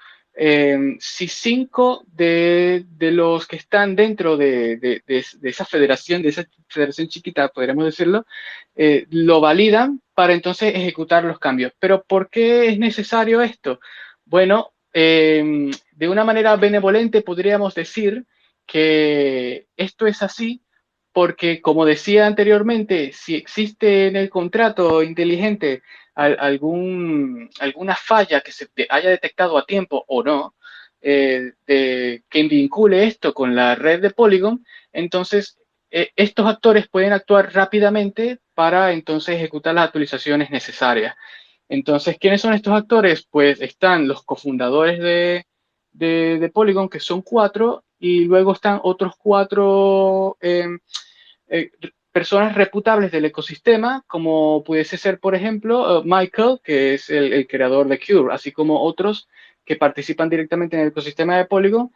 Speaker 2: si 5 de los que están dentro de esa federación chiquita, podríamos decirlo, lo validan para entonces ejecutar los cambios. Pero ¿por qué es necesario esto? Bueno, de una manera benevolente podríamos decir que esto es así porque, como decía anteriormente, si existe en el contrato inteligente alguna falla que se haya detectado a tiempo o no, que vincule esto con la red de Polygon, entonces estos actores pueden actuar rápidamente para entonces ejecutar las actualizaciones necesarias. Entonces, ¿quiénes son estos actores? Pues están los cofundadores de Polygon, que son 4, y luego están otros 4 personas reputables del ecosistema, como pudiese ser, por ejemplo, Michael, que es el creador de Cure, así como otros que participan directamente en el ecosistema de Polygon,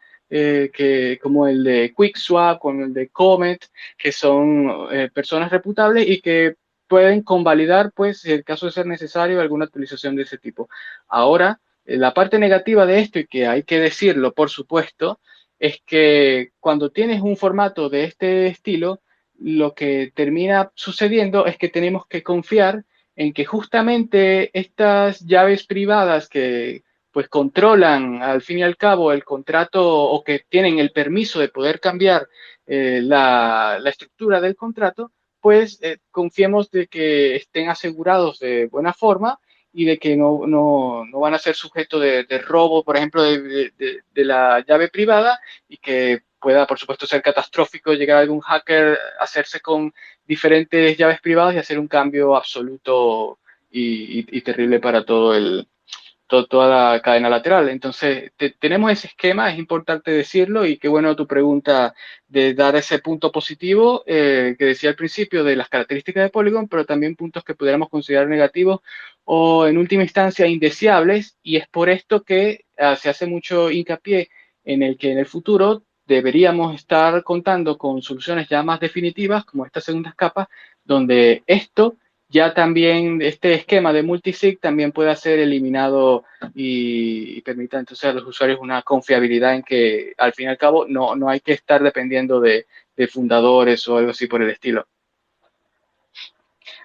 Speaker 2: como el de QuickSwap, como el de Comet, que son personas reputables y que pueden convalidar, pues, en el caso de ser necesario, alguna actualización de ese tipo. Ahora, la parte negativa de esto, y que hay que decirlo, por supuesto, es que cuando tienes un formato de este estilo, lo que termina sucediendo es que tenemos que confiar en que justamente estas llaves privadas que pues controlan al fin y al cabo el contrato, o que tienen el permiso de poder cambiar la estructura del contrato, pues confiemos de que estén asegurados de buena forma, y de que no van a ser sujeto de robo, por ejemplo, de la llave privada, y que pueda, por supuesto, ser catastrófico llegar algún hacker, hacerse con diferentes llaves privadas y hacer un cambio absoluto y terrible para toda la cadena lateral. Entonces, tenemos ese esquema, es importante decirlo, y qué bueno tu pregunta de dar ese punto positivo que decía al principio de las características de Polygon, pero también puntos que pudiéramos considerar negativos o en última instancia indeseables, y es por esto que se hace mucho hincapié en el que en el futuro deberíamos estar contando con soluciones ya más definitivas, como estas segundas capas, donde esto ya también, este esquema de multisig también pueda ser eliminado y permita entonces a los usuarios una confiabilidad en que al fin y al cabo no hay que estar dependiendo de fundadores o algo así por el estilo.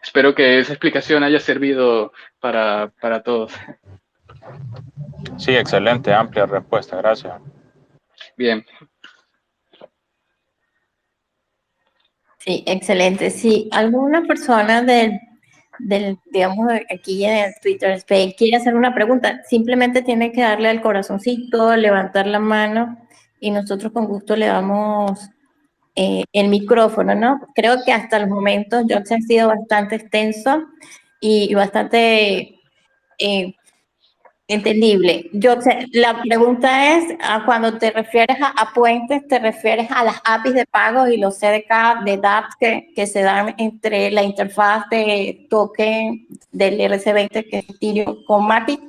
Speaker 2: Espero que esa explicación haya servido para todos.
Speaker 5: Sí, excelente, amplia respuesta, gracias.
Speaker 2: Bien.
Speaker 1: Sí, excelente. Si alguna persona digamos, aquí en el Twitter Space quiere hacer una pregunta, simplemente tiene que darle al corazoncito, levantar la mano y nosotros con gusto le damos el micrófono, ¿no? Creo que hasta el momento yo ha sido bastante extenso y bastante entendible. La pregunta es, cuando te refieres a puentes, ¿te refieres a las APIs de pago y los CDK de dApps que se dan entre la interfaz de token del RC20 que es Ethereum con Matic?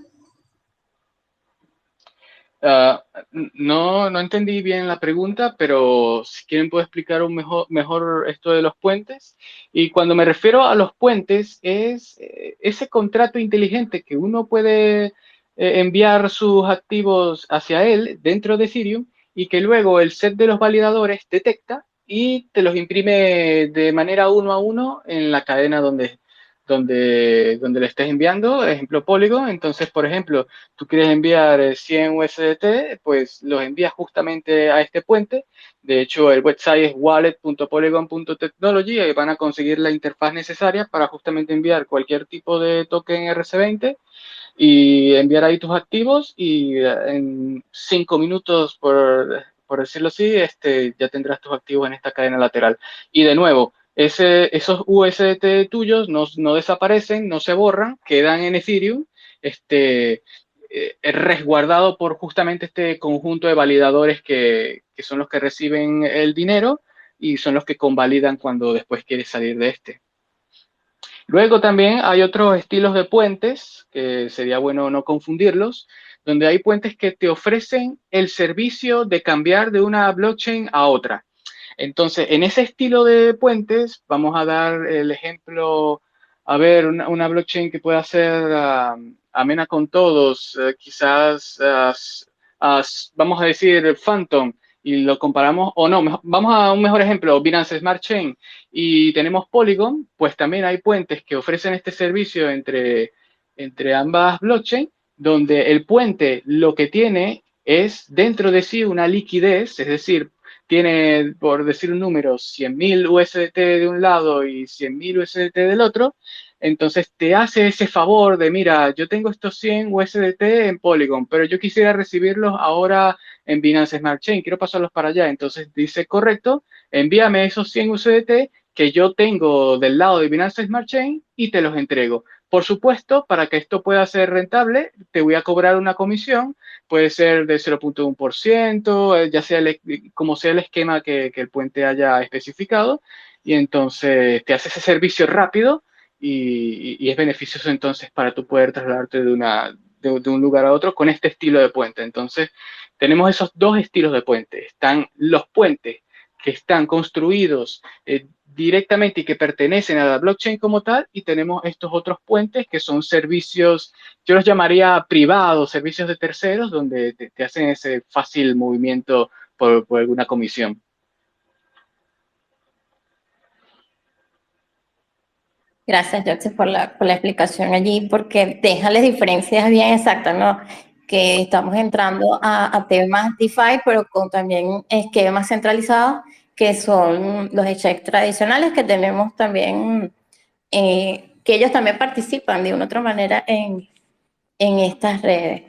Speaker 2: No entendí bien la pregunta, pero si quieren puedo explicar mejor esto de los puentes. Y cuando me refiero a los puentes, es ese contrato inteligente que uno puede enviar sus activos hacia él dentro de Ethereum, y que luego el set de los validadores detecta y te los imprime de manera uno a uno en la cadena donde le estés enviando, ejemplo Polygon. Entonces, por ejemplo, tú quieres enviar 100 USDT, pues los envías justamente a este puente. De hecho, el website es wallet.polygon.technology y van a conseguir la interfaz necesaria para justamente enviar cualquier tipo de token RC20 y enviar ahí tus activos, y en 5 minutos, por decirlo así, ya tendrás tus activos en esta cadena lateral. Y de nuevo, esos USDT tuyos no desaparecen, no se borran, quedan en Ethereum, resguardado por justamente este conjunto de validadores que son los que reciben el dinero y son los que convalidan cuando después quieres salir de este. Luego también hay otros estilos de puentes, que sería bueno no confundirlos, donde hay puentes que te ofrecen el servicio de cambiar de una blockchain a otra. Entonces, en ese estilo de puentes, vamos a dar el ejemplo, a ver, una blockchain que pueda ser amena con todos, quizás, vamos a decir, Phantom, y lo comparamos, o no, vamos a un mejor ejemplo, Binance Smart Chain, y tenemos Polygon, pues también hay puentes que ofrecen este servicio entre ambas blockchains, donde el puente lo que tiene es dentro de sí una liquidez, es decir, tiene, por decir un número, 100.000 USDT de un lado y 100.000 USDT del otro. Entonces te hace ese favor de, mira, yo tengo estos 100 USDT en Polygon, pero yo quisiera recibirlos ahora en Binance Smart Chain, quiero pasarlos para allá. Entonces dice, correcto, envíame esos 100 USDT que yo tengo del lado de Binance Smart Chain y te los entrego. Por supuesto, para que esto pueda ser rentable, te voy a cobrar una comisión, puede ser de 0.1%, ya sea como sea el esquema que el puente haya especificado, y entonces te hace ese servicio rápido y es beneficioso entonces para tú poder trasladarte de un lugar a otro con este estilo de puente. Entonces, tenemos esos dos estilos de puente. Están los puentes que están construidos directamente y que pertenecen a la blockchain como tal, y tenemos estos otros puentes que son servicios, yo los llamaría privados, servicios de terceros, donde te hacen ese fácil movimiento por alguna comisión.
Speaker 1: Gracias, Joseph, por la explicación allí, porque deja las diferencias bien exactas, ¿no? Que estamos entrando a temas DeFi, pero con también esquemas centralizados, que son los exchanges tradicionales que tenemos también, que que ellos también participan de una u otra manera en estas redes.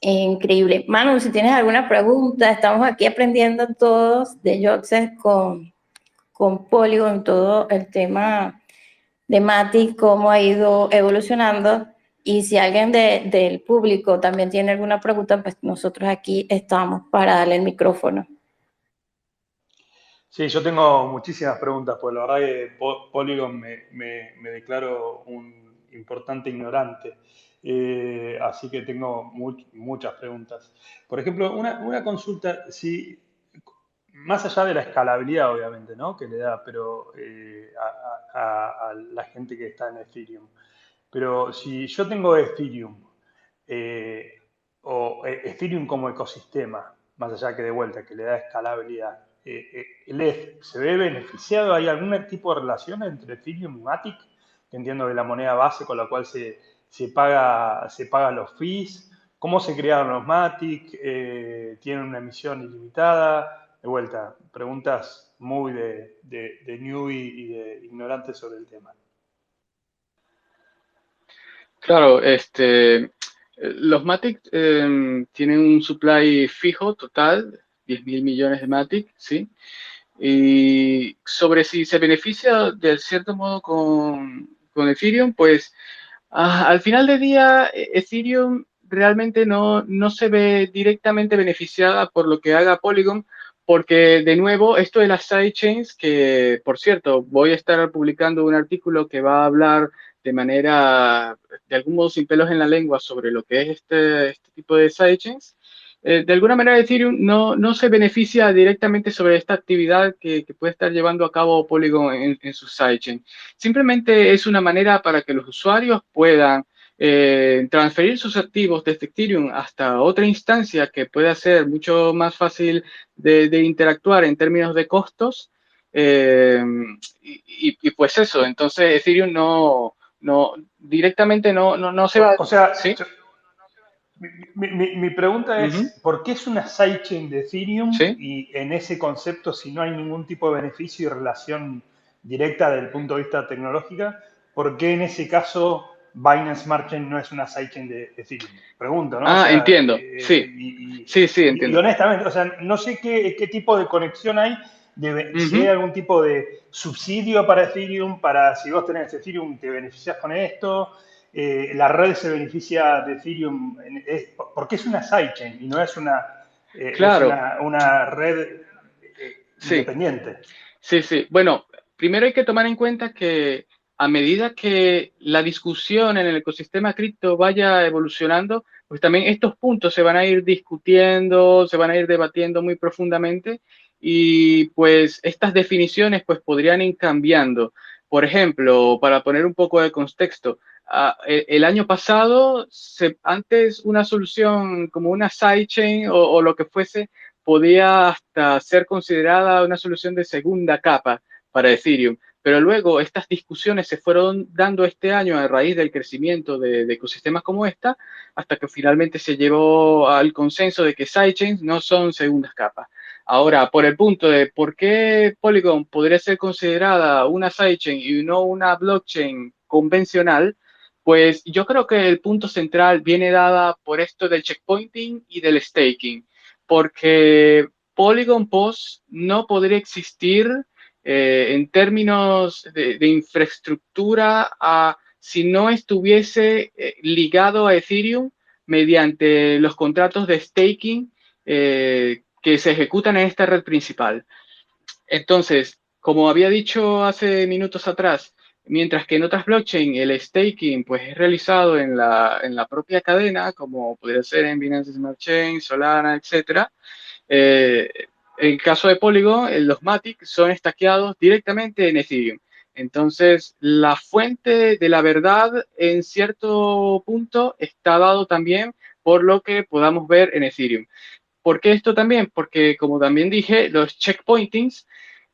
Speaker 1: Increíble. Manu, si tienes alguna pregunta, estamos aquí aprendiendo todos de Yoxes con Polygon, todo el tema de Matic, cómo ha ido evolucionando. Y si alguien del público también tiene alguna pregunta, pues nosotros aquí estamos para darle el micrófono.
Speaker 4: Sí, yo tengo muchísimas preguntas, pues la verdad que Polygon me declaro un importante ignorante. Así que tengo muchas preguntas. Por ejemplo, una consulta, si, más allá de la escalabilidad, obviamente, ¿no? Que le da, pero a la gente que está en Ethereum. Pero si yo tengo Ethereum, eh, o Ethereum como ecosistema, más allá que de vuelta, que le da escalabilidad, ¿el ETH se ve beneficiado? ¿Hay algún tipo de relación entre Ethereum y Matic? Que entiendo que es la moneda base con la cual se paga los fees. ¿Cómo se crearon los Matic? ¿Tienen una emisión ilimitada? De vuelta, preguntas muy de newbie y de ignorante sobre el tema.
Speaker 2: Claro, los Matic tienen un supply fijo total, 10.000 millones de Matic, ¿sí? Y sobre si se beneficia de cierto modo con Ethereum, pues al final del día Ethereum realmente no se ve directamente beneficiada por lo que haga Polygon, porque de nuevo esto de las sidechains, que por cierto voy a estar publicando un artículo que va a hablar de manera, de algún modo sin pelos en la lengua sobre lo que es este tipo de sidechains. De alguna manera Ethereum no se beneficia directamente sobre esta actividad que puede estar llevando a cabo Polygon en su sidechain. Simplemente es una manera para que los usuarios puedan transferir sus activos desde Ethereum hasta otra instancia que pueda ser mucho más fácil de interactuar en términos de costos. eh, y pues eso, entonces Ethereum directamente no se va,
Speaker 4: O sea,
Speaker 2: ¿sí?
Speaker 4: mi pregunta
Speaker 2: Ujú.
Speaker 4: es, ¿por qué es una sidechain de Ethereum?
Speaker 2: Sí,
Speaker 4: Y en ese concepto, si no hay ningún tipo de beneficio y relación directa desde el punto de vista tecnológico, ¿por qué en ese caso Binance Smart Chain no es una sidechain de Ethereum? Pregunto, ¿no? O sea,
Speaker 2: entiendo, sí, sí,
Speaker 4: y
Speaker 2: entiendo.
Speaker 4: honestamente, o sea, no sé qué tipo de conexión hay, si hay
Speaker 2: Ujú.
Speaker 4: algún tipo de subsidio para Ethereum, para si vos tenés Ethereum te beneficias con esto, la red se beneficia de Ethereum, porque es una sidechain y no es
Speaker 2: Claro,
Speaker 4: una red
Speaker 2: sí.
Speaker 4: independiente.
Speaker 2: Sí, sí. Bueno, primero hay que tomar en cuenta que a medida que la discusión en el ecosistema cripto vaya evolucionando, pues también estos puntos se van a ir discutiendo, se van a ir debatiendo muy profundamente y pues estas definiciones pues podrían ir cambiando. Por ejemplo, para poner un poco de contexto, el año pasado, antes una solución como una sidechain o lo que fuese, podía hasta ser considerada una solución de segunda capa para Ethereum. Pero luego estas discusiones se fueron dando este año a raíz del crecimiento de ecosistemas como esta, hasta que finalmente se llevó al consenso de que sidechains no son segundas capas. Ahora, por el punto de por qué Polygon podría ser considerada una sidechain y no una blockchain convencional, pues yo creo que el punto central viene dada por esto del checkpointing y del staking, porque Polygon POS no podría existir en términos de infraestructura si no estuviese ligado a Ethereum mediante los contratos de staking que se ejecutan en esta red principal. Entonces, como había dicho hace minutos atrás, mientras que en otras blockchain el staking pues es realizado en la propia cadena, como podría ser en Binance Smart Chain, Solana, etcétera, eh, en el caso de Polygon, los Matic son estaqueados directamente en Ethereum. Entonces, la fuente de la verdad en cierto punto está dado también por lo que podamos ver en Ethereum. ¿Por qué esto también? Porque, como también dije, los checkpointings,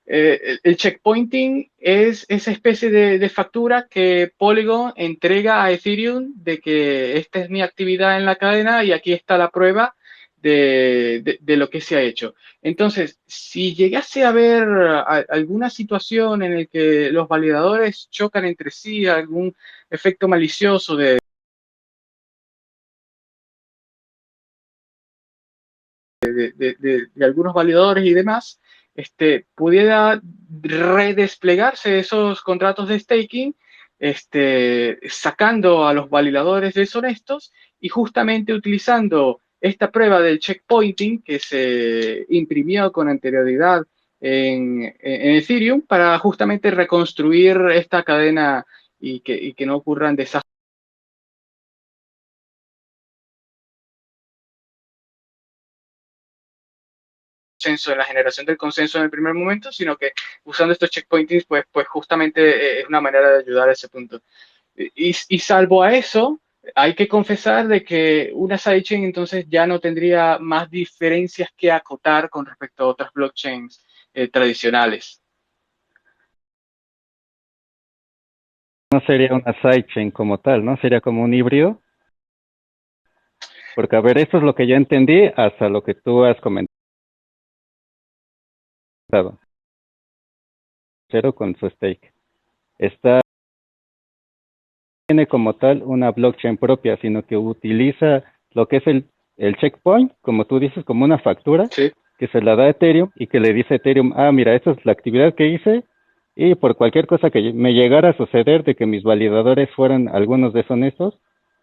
Speaker 2: el checkpointing es esa especie de factura que Polygon entrega a Ethereum de que esta es mi actividad en la cadena y aquí está la prueba de lo que se ha hecho. Entonces, si llegase a haber alguna situación en la que los validadores chocan entre sí, algún efecto malicioso de algunos validadores y demás, pudiera redesplegarse esos contratos de staking, sacando a los validadores deshonestos y justamente utilizando esta prueba del checkpointing que se imprimió con anterioridad en Ethereum para justamente reconstruir esta cadena y que no ocurran desastres en la generación del consenso en el primer momento, sino que usando estos checkpointings, pues justamente es una manera de ayudar a ese punto. Y salvo a eso, hay que confesar de que una sidechain entonces ya no tendría más diferencias que acotar con respecto a otras blockchains tradicionales.
Speaker 3: No sería una sidechain como tal, ¿no? Sería como un híbrido. Porque, a ver, esto es lo que yo entendí hasta lo que tú has comentado. Cero con su stake. Esta tiene como tal una blockchain propia, sino que utiliza lo que es el checkpoint, como tú dices, como una factura,
Speaker 2: Sí.
Speaker 3: que se la da a Ethereum y que le dice a Ethereum, mira, esta es la actividad que hice y por cualquier cosa que me llegara a suceder de que mis validadores fueran algunos deshonestos,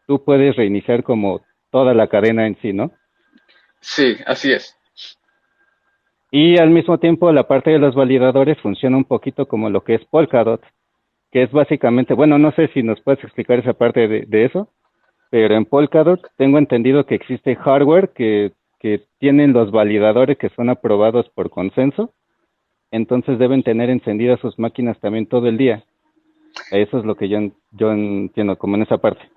Speaker 3: tú puedes reiniciar como toda la cadena en sí, ¿no?
Speaker 2: Sí, así es.
Speaker 3: Y al mismo tiempo la parte de los validadores funciona un poquito como lo que es Polkadot, que es básicamente, bueno, no sé si nos puedes explicar esa parte de eso, pero en Polkadot tengo entendido que existe hardware que tienen los validadores que son aprobados por consenso, entonces deben tener encendidas sus máquinas también todo el día. Eso es lo que yo entiendo como en esa parte.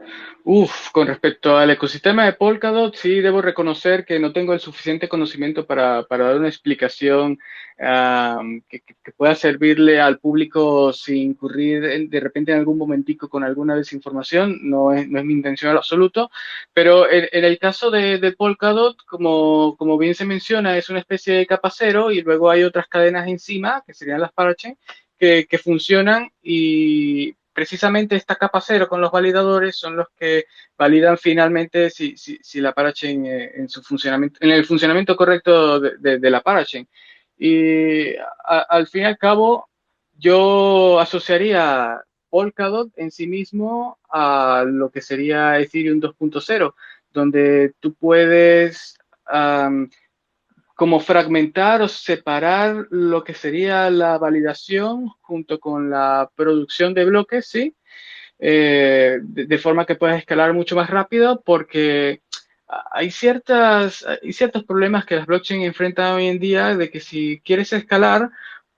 Speaker 2: Con respecto al ecosistema de Polkadot, sí debo reconocer que no tengo el suficiente conocimiento para dar una explicación que pueda servirle al público sin incurrir de repente en algún momentico con alguna desinformación. No es mi intención en lo absoluto, pero en el caso de Polkadot, como bien se menciona, es una especie de capa cero y luego hay otras cadenas encima, que serían las parachain, que funcionan y precisamente esta capa cero con los validadores son los que validan finalmente si la parachain en su funcionamiento, en el funcionamiento correcto de la parachain. Y al fin y al cabo, yo asociaría Polkadot en sí mismo a lo que sería Ethereum 2.0, donde tú puedes como fragmentar o separar lo que sería la validación junto con la producción de bloques, ¿sí? De forma que puedas escalar mucho más rápido porque hay ciertos problemas que las blockchain enfrentan hoy en día de que si quieres escalar,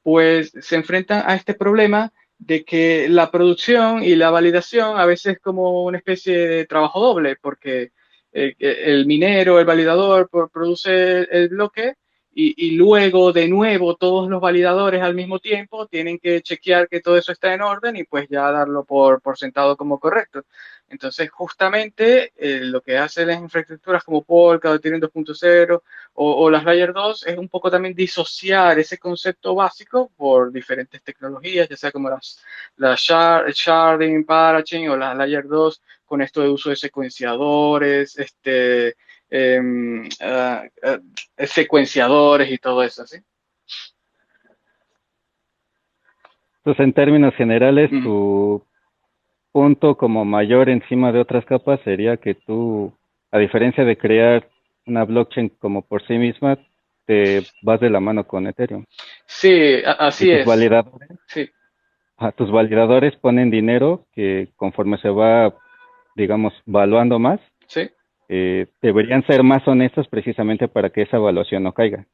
Speaker 2: pues se enfrentan a este problema de que la producción y la validación a veces es como una especie de trabajo doble, porque el minero, el validador produce el bloque y luego de nuevo todos los validadores al mismo tiempo tienen que chequear que todo eso está en orden y pues ya darlo por sentado como correcto. Entonces, justamente lo que hacen las infraestructuras como Polkadot, Ethereum 2.0 o las Layer 2 es un poco también disociar ese concepto básico por diferentes tecnologías, ya sea como sharding, parachain o las Layer 2 con esto de uso de secuenciadores, secuenciadores y todo eso, ¿sí?
Speaker 3: Entonces, en términos generales,
Speaker 2: Mm.
Speaker 3: tu punto como mayor encima de otras capas sería que tú, a diferencia de crear una blockchain como por sí misma, te vas de la mano con Ethereum.
Speaker 2: Sí,
Speaker 3: Y
Speaker 2: así es. Sí,
Speaker 3: tus validadores ponen dinero que conforme se va, digamos, valuando más,
Speaker 2: sí.
Speaker 3: deberían ser más honestos precisamente para que esa evaluación no caiga.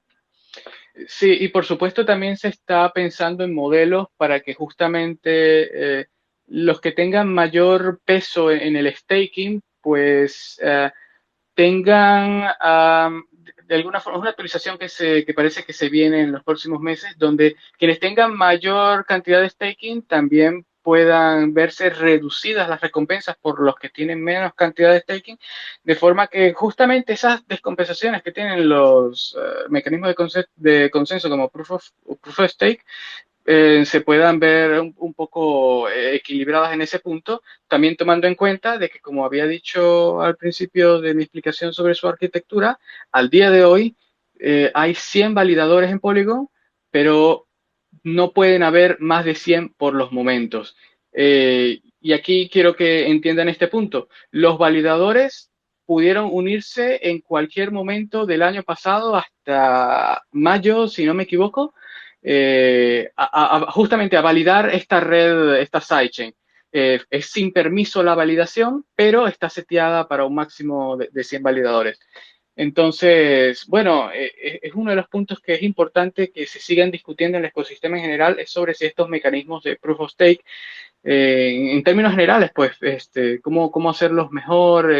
Speaker 2: Sí, y por supuesto también se está pensando en modelos para que justamente los que tengan mayor peso en el staking, pues tengan de alguna forma una actualización que parece que se viene en los próximos meses, donde quienes tengan mayor cantidad de staking también puedan verse reducidas las recompensas por los que tienen menos cantidad de staking, de forma que justamente esas descompensaciones que tienen los mecanismos de consenso como proof of stake se puedan ver un poco equilibradas en ese punto, también tomando en cuenta de que, como había dicho al principio de mi explicación sobre su arquitectura, al día de hoy hay 100 validadores en Polygon, pero no pueden haber más de 100 por los momentos. Y aquí quiero que entiendan este punto. Los validadores pudieron unirse en cualquier momento del año pasado hasta mayo, si no me equivoco, justamente a validar esta red, esta sidechain. Es sin permiso la validación, pero está seteada para un máximo de 100 validadores. Entonces, bueno, es uno de los puntos que es importante que se sigan discutiendo en el ecosistema en general, es sobre si estos mecanismos de proof of stake, en términos generales, pues, cómo hacerlos mejor,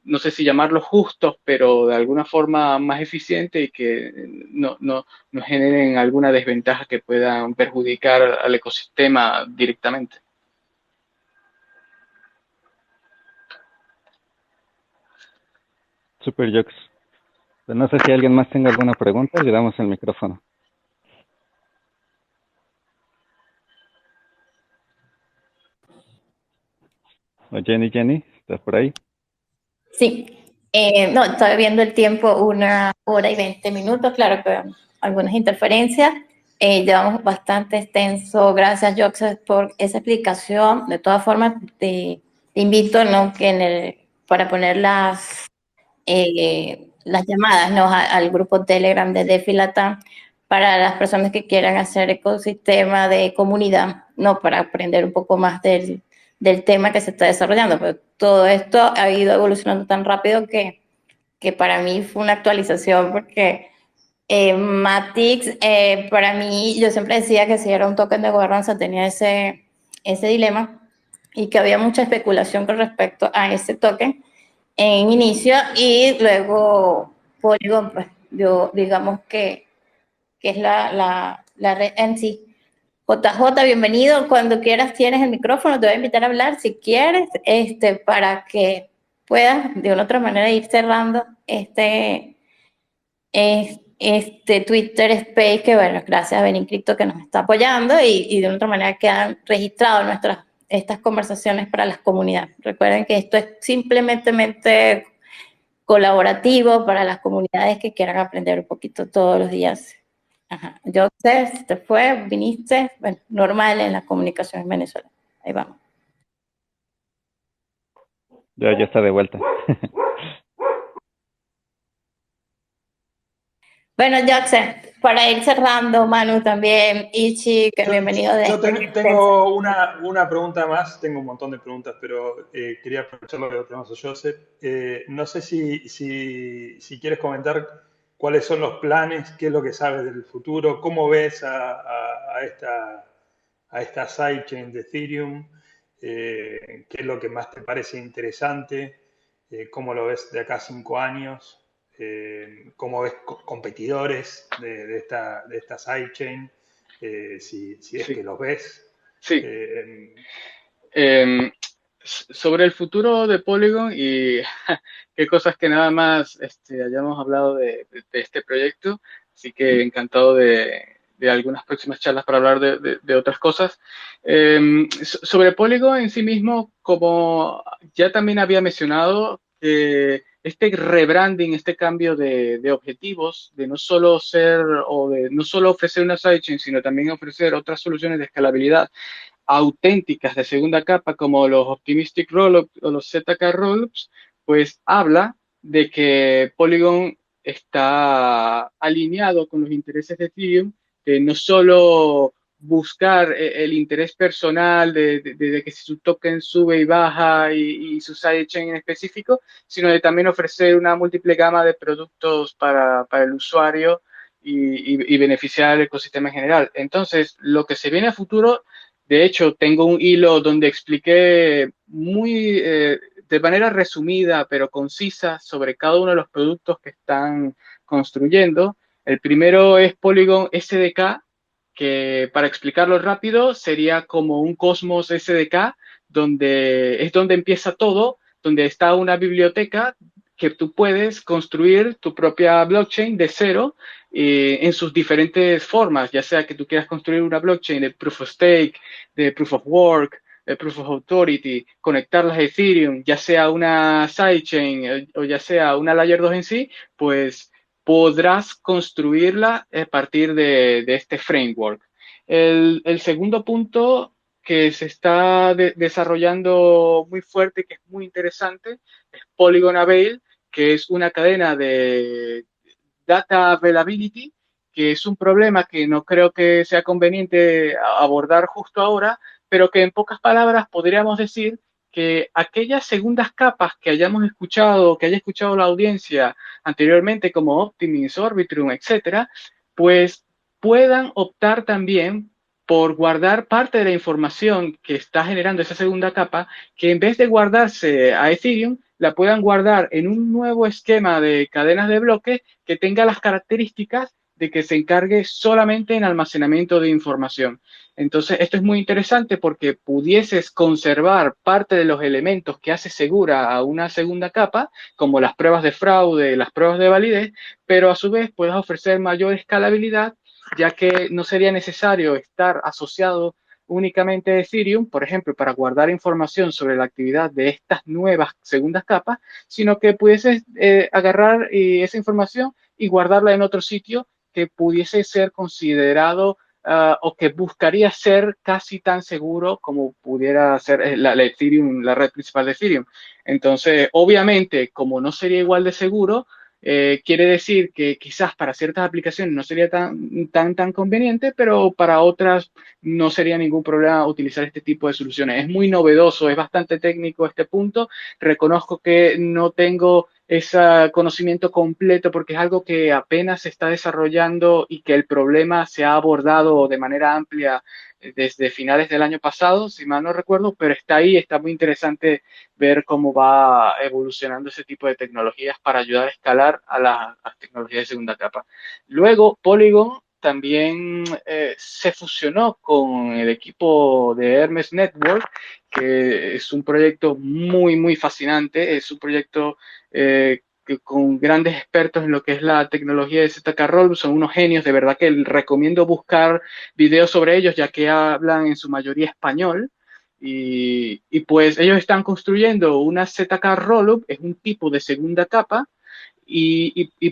Speaker 2: no sé si llamarlos justos, pero de alguna forma más eficiente y que no generen alguna desventaja que puedan perjudicar al ecosistema directamente.
Speaker 3: Super Jokes. Pues no sé si alguien más tenga alguna pregunta, le damos el micrófono. O Jenny, ¿estás por ahí?
Speaker 1: Sí, no, estoy viendo el tiempo, 1 hora y 20 minutos, claro que algunas interferencias. Llevamos bastante extenso. Gracias, Joxer, por esa explicación. De todas formas, te invito, ¿no?, que para poner las llamadas, ¿no?, al grupo Telegram de DeFi Latam para las personas que quieran hacer ecosistema de comunidad, ¿no?, para aprender un poco más del tema que se está desarrollando. Pero todo esto ha ido evolucionando tan rápido que para mí fue una actualización, porque Matix, para mí, yo siempre decía que si era un token de gobernanza tenía ese dilema, y que había mucha especulación con respecto a ese token en inicio, y luego Polygon, pues, yo digamos que es la red en sí. JJ, bienvenido. Cuando quieras tienes el micrófono, te voy a invitar a hablar si quieres, para que puedas de una otra manera ir cerrando Twitter Space, que bueno, gracias a Benicripto que nos está apoyando, y de una otra manera quedan registradas estas conversaciones para las comunidades. Recuerden que esto es simplemente colaborativo para las comunidades que quieran aprender un poquito todos los días. Ajá. Yo sé, te fue, viniste, bueno, normal en la comunicación en Venezuela. Ahí vamos.
Speaker 3: Ya está de vuelta.
Speaker 1: Bueno, Jackson, para ir cerrando, Manu también, Ichi, que bienvenido.
Speaker 4: Yo tengo una pregunta más, tengo un montón de preguntas, pero quería aprovechar lo que lo tenemos a Joseph. No sé si quieres comentar cuáles son los planes, qué es lo que sabes del futuro, cómo ves a esta sidechain de Ethereum, qué es lo que más te parece interesante, cómo lo ves de acá a 5 años. Cómo ves competidores de esta sidechain, si es
Speaker 2: Sí.
Speaker 4: que los ves.
Speaker 2: Sí. Sobre el futuro de Polygon y qué cosas que nada más hayamos hablado de este proyecto, así que encantado de algunas próximas charlas para hablar de otras cosas. Sobre Polygon en sí mismo, como ya también había mencionado, este rebranding, este cambio de objetivos, de no solo ser o de no solo ofrecer una sidechain, sino también ofrecer otras soluciones de escalabilidad auténticas de segunda capa, como los Optimistic Rollups o los ZK Rollups, pues habla de que Polygon está alineado con los intereses de Ethereum, de no solo buscar el interés personal de que si su token sube y baja y su sidechain en específico, sino de también ofrecer una múltiple gama de productos para el usuario y beneficiar al ecosistema en general. Entonces, lo que se viene a futuro, de hecho, tengo un hilo donde expliqué de manera resumida pero concisa sobre cada uno de los productos que están construyendo. El primero es Polygon SDK, que para explicarlo rápido sería como un Cosmos SDK, donde empieza todo, donde está una biblioteca que tú puedes construir tu propia blockchain de cero en sus diferentes formas, ya sea que tú quieras construir una blockchain de Proof of Stake, de Proof of Work, de Proof of Authority, conectarlas a Ethereum, ya sea una sidechain o ya sea una Layer 2 en sí, pues podrás construirla a partir de este framework. El segundo punto que se está desarrollando muy fuerte, que es muy interesante, es Polygon Avail, que es una cadena de data availability, que es un problema que no creo que sea conveniente abordar justo ahora, pero que en pocas palabras podríamos decir que aquellas segundas capas que hayamos escuchado, que haya escuchado la audiencia anteriormente, como Optimus, Arbitrum, etcétera, pues puedan optar también por guardar parte de la información que está generando esa segunda capa, que en vez de guardarse a Ethereum, la puedan guardar en un nuevo esquema de cadenas de bloques que tenga las características de que se encargue solamente en almacenamiento de información. Entonces, esto es muy interesante porque pudieses conservar parte de los elementos que hace segura a una segunda capa, como las pruebas de fraude, las pruebas de validez, pero a su vez puedes ofrecer mayor escalabilidad, ya que no sería necesario estar asociado únicamente a Ethereum, por ejemplo, para guardar información sobre la actividad de estas nuevas segundas capas, sino que pudieses agarrar esa información y guardarla en otro sitio que pudiese ser considerado o que buscaría ser casi tan seguro como pudiera ser la Ethereum, la red principal de Ethereum. Entonces, obviamente, como no sería igual de seguro, quiere decir que quizás para ciertas aplicaciones no sería tan conveniente, pero para otras no sería ningún problema utilizar este tipo de soluciones. Es muy novedoso, es bastante técnico este punto. Reconozco que no tengo ese conocimiento completo porque es algo que apenas se está desarrollando y que el problema se ha abordado de manera amplia desde finales del año pasado, si mal no recuerdo, pero está ahí, está muy interesante ver cómo va evolucionando ese tipo de tecnologías para ayudar a escalar a las tecnologías de segunda capa. Luego, Polygon también se fusionó con el equipo de Hermes Network, que es un proyecto muy fascinante, es un proyecto con grandes expertos en lo que es la tecnología de ZK-Roll, son unos genios, de verdad que recomiendo buscar videos sobre ellos, ya que hablan en su mayoría español. Y pues ellos están construyendo una ZK Rollup, es un tipo de segunda capa,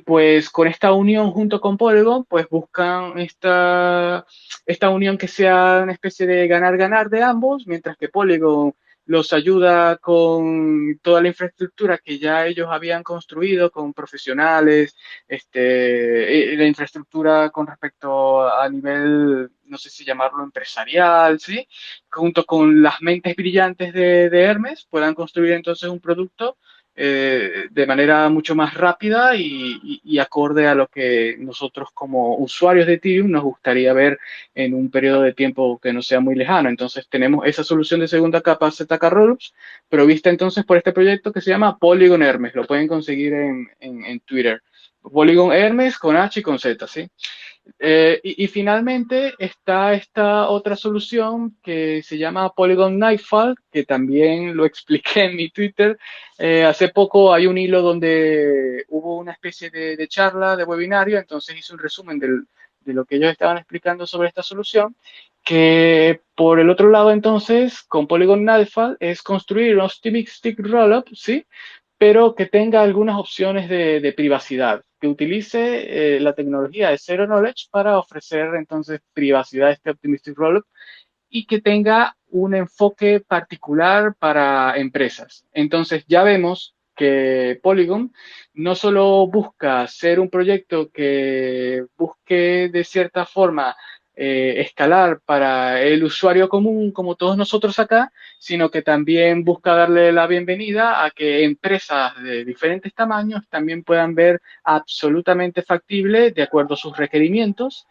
Speaker 2: pues con esta unión junto con Polygon, pues buscan esta unión que sea una especie de ganar-ganar de ambos, mientras que Polygon los ayuda con toda la infraestructura que ya ellos habían construido con profesionales, la infraestructura con respecto a nivel, no sé si llamarlo empresarial, ¿sí? Junto con las mentes brillantes de Hermes, puedan construir entonces un producto de manera mucho más rápida y acorde a lo que nosotros como usuarios de Ethereum nos gustaría ver en un periodo de tiempo que no sea muy lejano. Entonces tenemos esa solución de segunda capa ZK Rollups, provista entonces por este proyecto que se llama Polygon Hermes. Lo pueden conseguir en Twitter. Polygon Hermes con H y con Z, ¿sí? Y finalmente está esta otra solución que se llama Polygon Nightfall, que también lo expliqué en mi Twitter. Hace poco hay un hilo donde hubo una especie de charla, de webinario, entonces hice un resumen de lo que ellos estaban explicando sobre esta solución, que por el otro lado entonces, con Polygon Nightfall, es construir un Optimistic Stick Rollup, ¿sí? Pero que tenga algunas opciones de privacidad, que utilice la tecnología de Zero Knowledge para ofrecer entonces privacidad a este Optimistic Rollup y que tenga un enfoque particular para empresas. Entonces ya vemos que Polygon no solo busca ser un proyecto que busque de cierta forma escalar para el usuario común como todos nosotros acá, sino que también busca darle la bienvenida a que empresas de diferentes tamaños también puedan ver absolutamente factible, de acuerdo a sus requerimientos,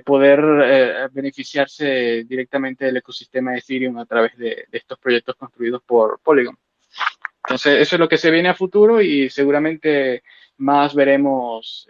Speaker 2: poder beneficiarse directamente del ecosistema de Ethereum a través de estos proyectos construidos por Polygon. Entonces, eso es lo que se viene a futuro y seguramente más veremos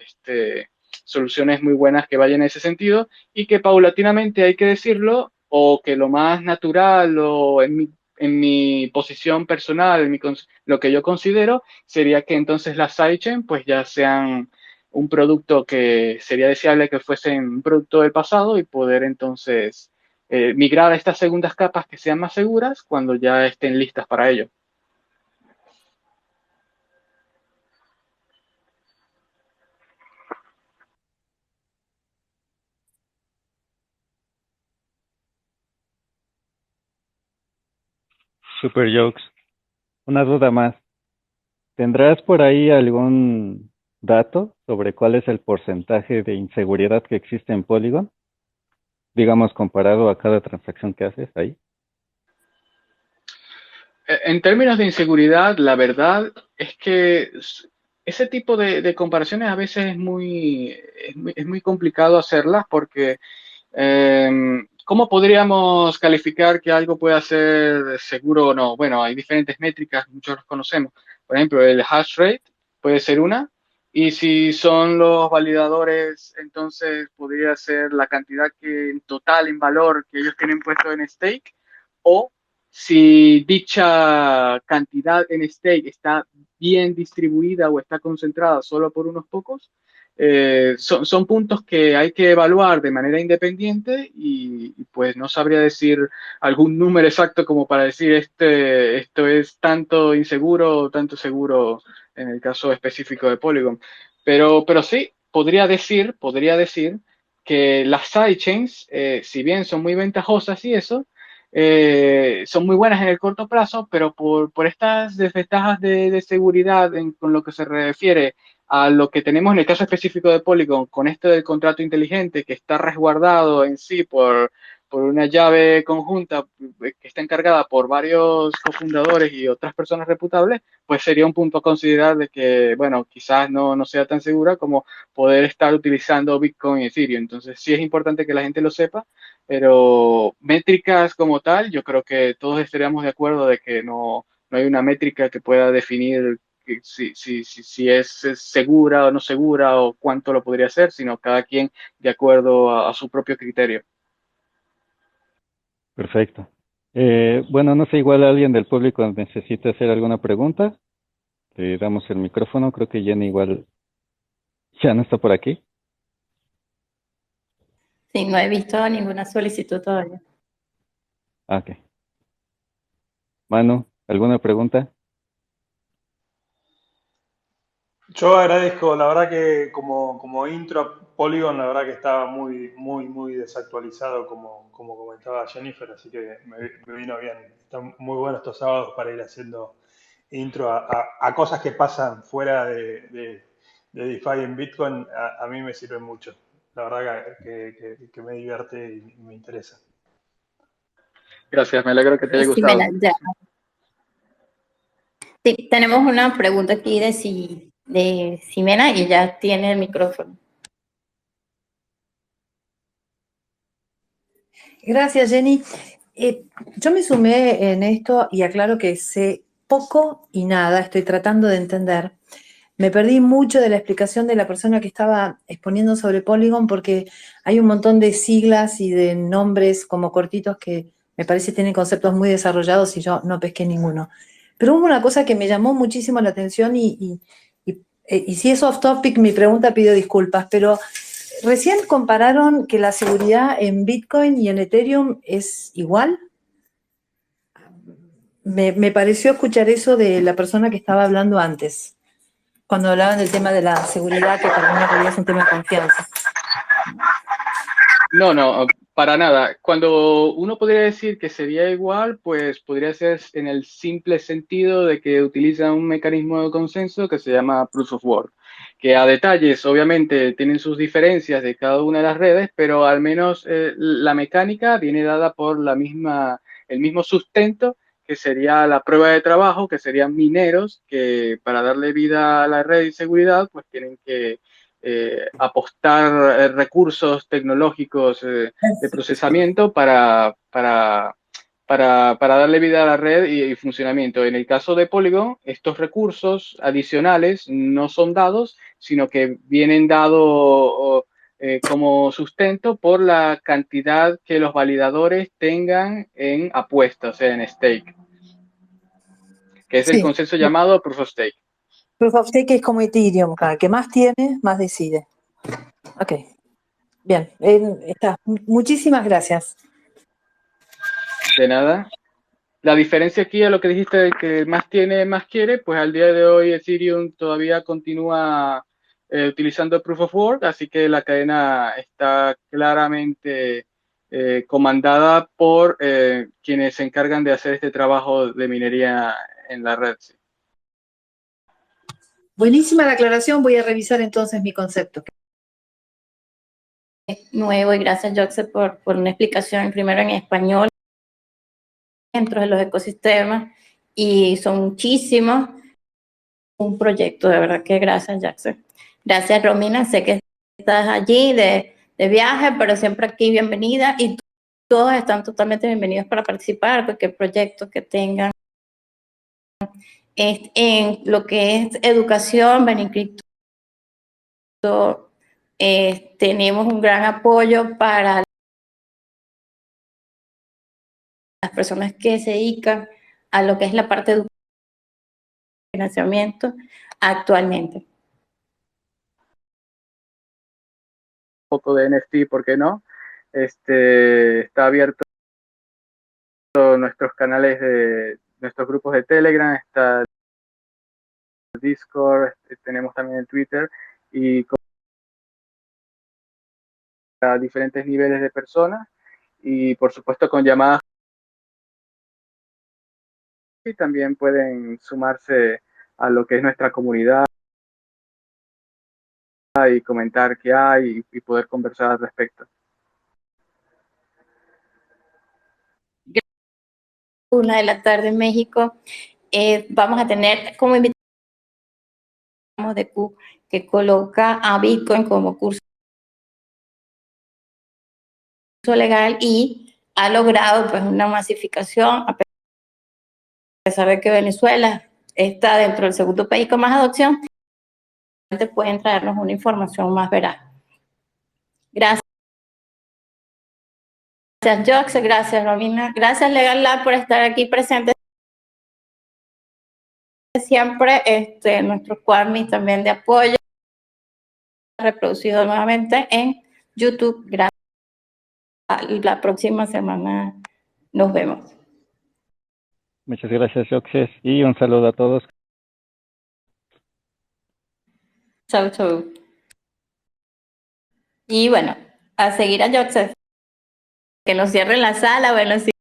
Speaker 2: soluciones muy buenas que vayan en ese sentido y que paulatinamente, hay que decirlo, o que lo más natural o en mi posición personal, lo que yo considero, sería que entonces las sidechain pues ya sean un producto que sería deseable que fuesen un producto del pasado y poder entonces migrar a estas segundas capas que sean más seguras cuando ya estén listas para ello.
Speaker 3: Super Jokes. Una duda más. ¿Tendrás por ahí algún dato sobre cuál es el porcentaje de inseguridad que existe en Polygon? Digamos, comparado a cada transacción que haces ahí.
Speaker 2: En términos de inseguridad, la verdad es que ese tipo de comparaciones a veces es muy complicado hacerlas porque ¿cómo podríamos calificar que algo pueda ser seguro o no? Bueno, hay diferentes métricas, muchos los conocemos. Por ejemplo, el hash rate puede ser una, y si son los validadores, entonces podría ser la cantidad que en total, en valor, que ellos tienen puesto en stake, o si dicha cantidad en stake está bien distribuida o está concentrada solo por unos pocos. Son puntos que hay que evaluar de manera independiente y pues no sabría decir algún número exacto como para decir esto es tanto inseguro o tanto seguro en el caso específico de Polygon. Pero sí, podría decir que las sidechains, si bien son muy ventajosas y eso, son muy buenas en el corto plazo, pero por estas desventajas de seguridad con lo que se refiere a lo que tenemos en el caso específico de Polygon, con esto del contrato inteligente que está resguardado en sí por una llave conjunta que está encargada por varios cofundadores y otras personas reputables, pues sería un punto a considerar de que, bueno, quizás no sea tan segura como poder estar utilizando Bitcoin y Ethereum. Entonces, sí es importante que la gente lo sepa, pero métricas como tal, yo creo que todos estaríamos de acuerdo de que no hay una métrica que pueda definir si es segura o no segura o cuánto lo podría ser, sino cada quien de acuerdo a su propio criterio.
Speaker 3: Perfecto. Bueno, no sé, igual alguien del público necesita hacer alguna pregunta. Le damos el micrófono. Creo que Jenny igual ya no está por aquí.
Speaker 1: Sí, no he visto ninguna solicitud todavía.
Speaker 3: Ah, ok. Manu, ¿alguna pregunta?
Speaker 4: Yo agradezco, la verdad que como intro, Polygon, la verdad que estaba muy desactualizado, como comentaba Jennifer, así que me vino bien. Están muy buenos estos sábados para ir haciendo intro a cosas que pasan fuera de DeFi en Bitcoin. A mí me sirven mucho. La verdad que me divierte y me interesa.
Speaker 2: Gracias, me alegro que te haya gustado.
Speaker 1: Ximena, ya. Sí, tenemos una pregunta aquí de Ximena y ya tiene el micrófono.
Speaker 6: Gracias, Jenny. Yo me sumé en esto y aclaro que sé poco y nada, estoy tratando de entender. Me perdí mucho de la explicación de la persona que estaba exponiendo sobre Polygon porque hay un montón de siglas y de nombres como cortitos que me parece tienen conceptos muy desarrollados y yo no pesqué ninguno. Pero hubo una cosa que me llamó muchísimo la atención y si es off topic, mi pregunta pido disculpas, pero recién compararon que la seguridad en Bitcoin y en Ethereum es igual. Me pareció escuchar eso de la persona que estaba hablando antes, cuando hablaban del tema de la seguridad, que para mí en realidad es un tema de confianza.
Speaker 2: No, para nada. Cuando uno podría decir que sería igual, pues podría ser en el simple sentido de que utiliza un mecanismo de consenso que se llama Proof of Work, que a detalles obviamente tienen sus diferencias de cada una de las redes, pero al menos la mecánica viene dada por el mismo sustento que sería la prueba de trabajo, que serían mineros que para darle vida a la red y seguridad, pues tienen que apostar recursos tecnológicos de procesamiento para darle vida a la red y funcionamiento. En el caso de Polygon, estos recursos adicionales no son dados, sino que vienen dados como sustento por la cantidad que los validadores tengan en apuesta, o sea, en stake, que es el
Speaker 6: Sí.
Speaker 2: consenso llamado Proof of Stake.
Speaker 6: Proof of Stake es como Ethereum, cada que más tiene, más decide. Ok, bien, está. Muchísimas gracias.
Speaker 2: De nada. La diferencia aquí a lo que dijiste de que más tiene, más quiere, pues al día de hoy Ethereum todavía continúa utilizando Proof of Work, así que la cadena está claramente comandada por quienes se encargan de hacer este trabajo de minería en la red. Sí.
Speaker 6: Buenísima la aclaración, voy a revisar entonces mi concepto.
Speaker 1: Nuevo, y gracias, Joxe, por una explicación primero en español dentro de los ecosistemas, y son muchísimos. Un proyecto, de verdad que gracias, Jackson. Gracias, Romina, sé que estás allí de viaje, pero siempre aquí bienvenida, y todos están totalmente bienvenidos para participar, cualquier proyecto que tengan en lo que es educación, Benicrypto. Tenemos un gran apoyo para las personas que se dedican a lo que es la parte de financiamiento actualmente.
Speaker 2: Un poco de NFT, ¿por qué no? Está abierto nuestros canales de nuestros grupos de Telegram, está Discord, tenemos también el Twitter, y a diferentes niveles de personas, y por supuesto con llamadas, y también pueden sumarse a lo que es nuestra comunidad y comentar qué hay y poder conversar al respecto.
Speaker 1: 1:00 PM en México. Vamos a tener como invitados de Q, que coloca a Bitcoin como curso legal y ha logrado pues una masificación, a pesar de que Venezuela está dentro del segundo país con más adopción. Pueden traernos una información más veraz. Gracias, Joxe, gracias, Romina, gracias, Legal Lab, por estar aquí presente siempre. Nuestro Quadmi también de apoyo, reproducido nuevamente en YouTube. Gracias. La próxima semana nos vemos.
Speaker 3: Muchas gracias, Joxes, y un saludo a todos.
Speaker 1: Chau, chau. Y bueno, a seguir a Joxe, que nos cierren la sala. Bueno, sí.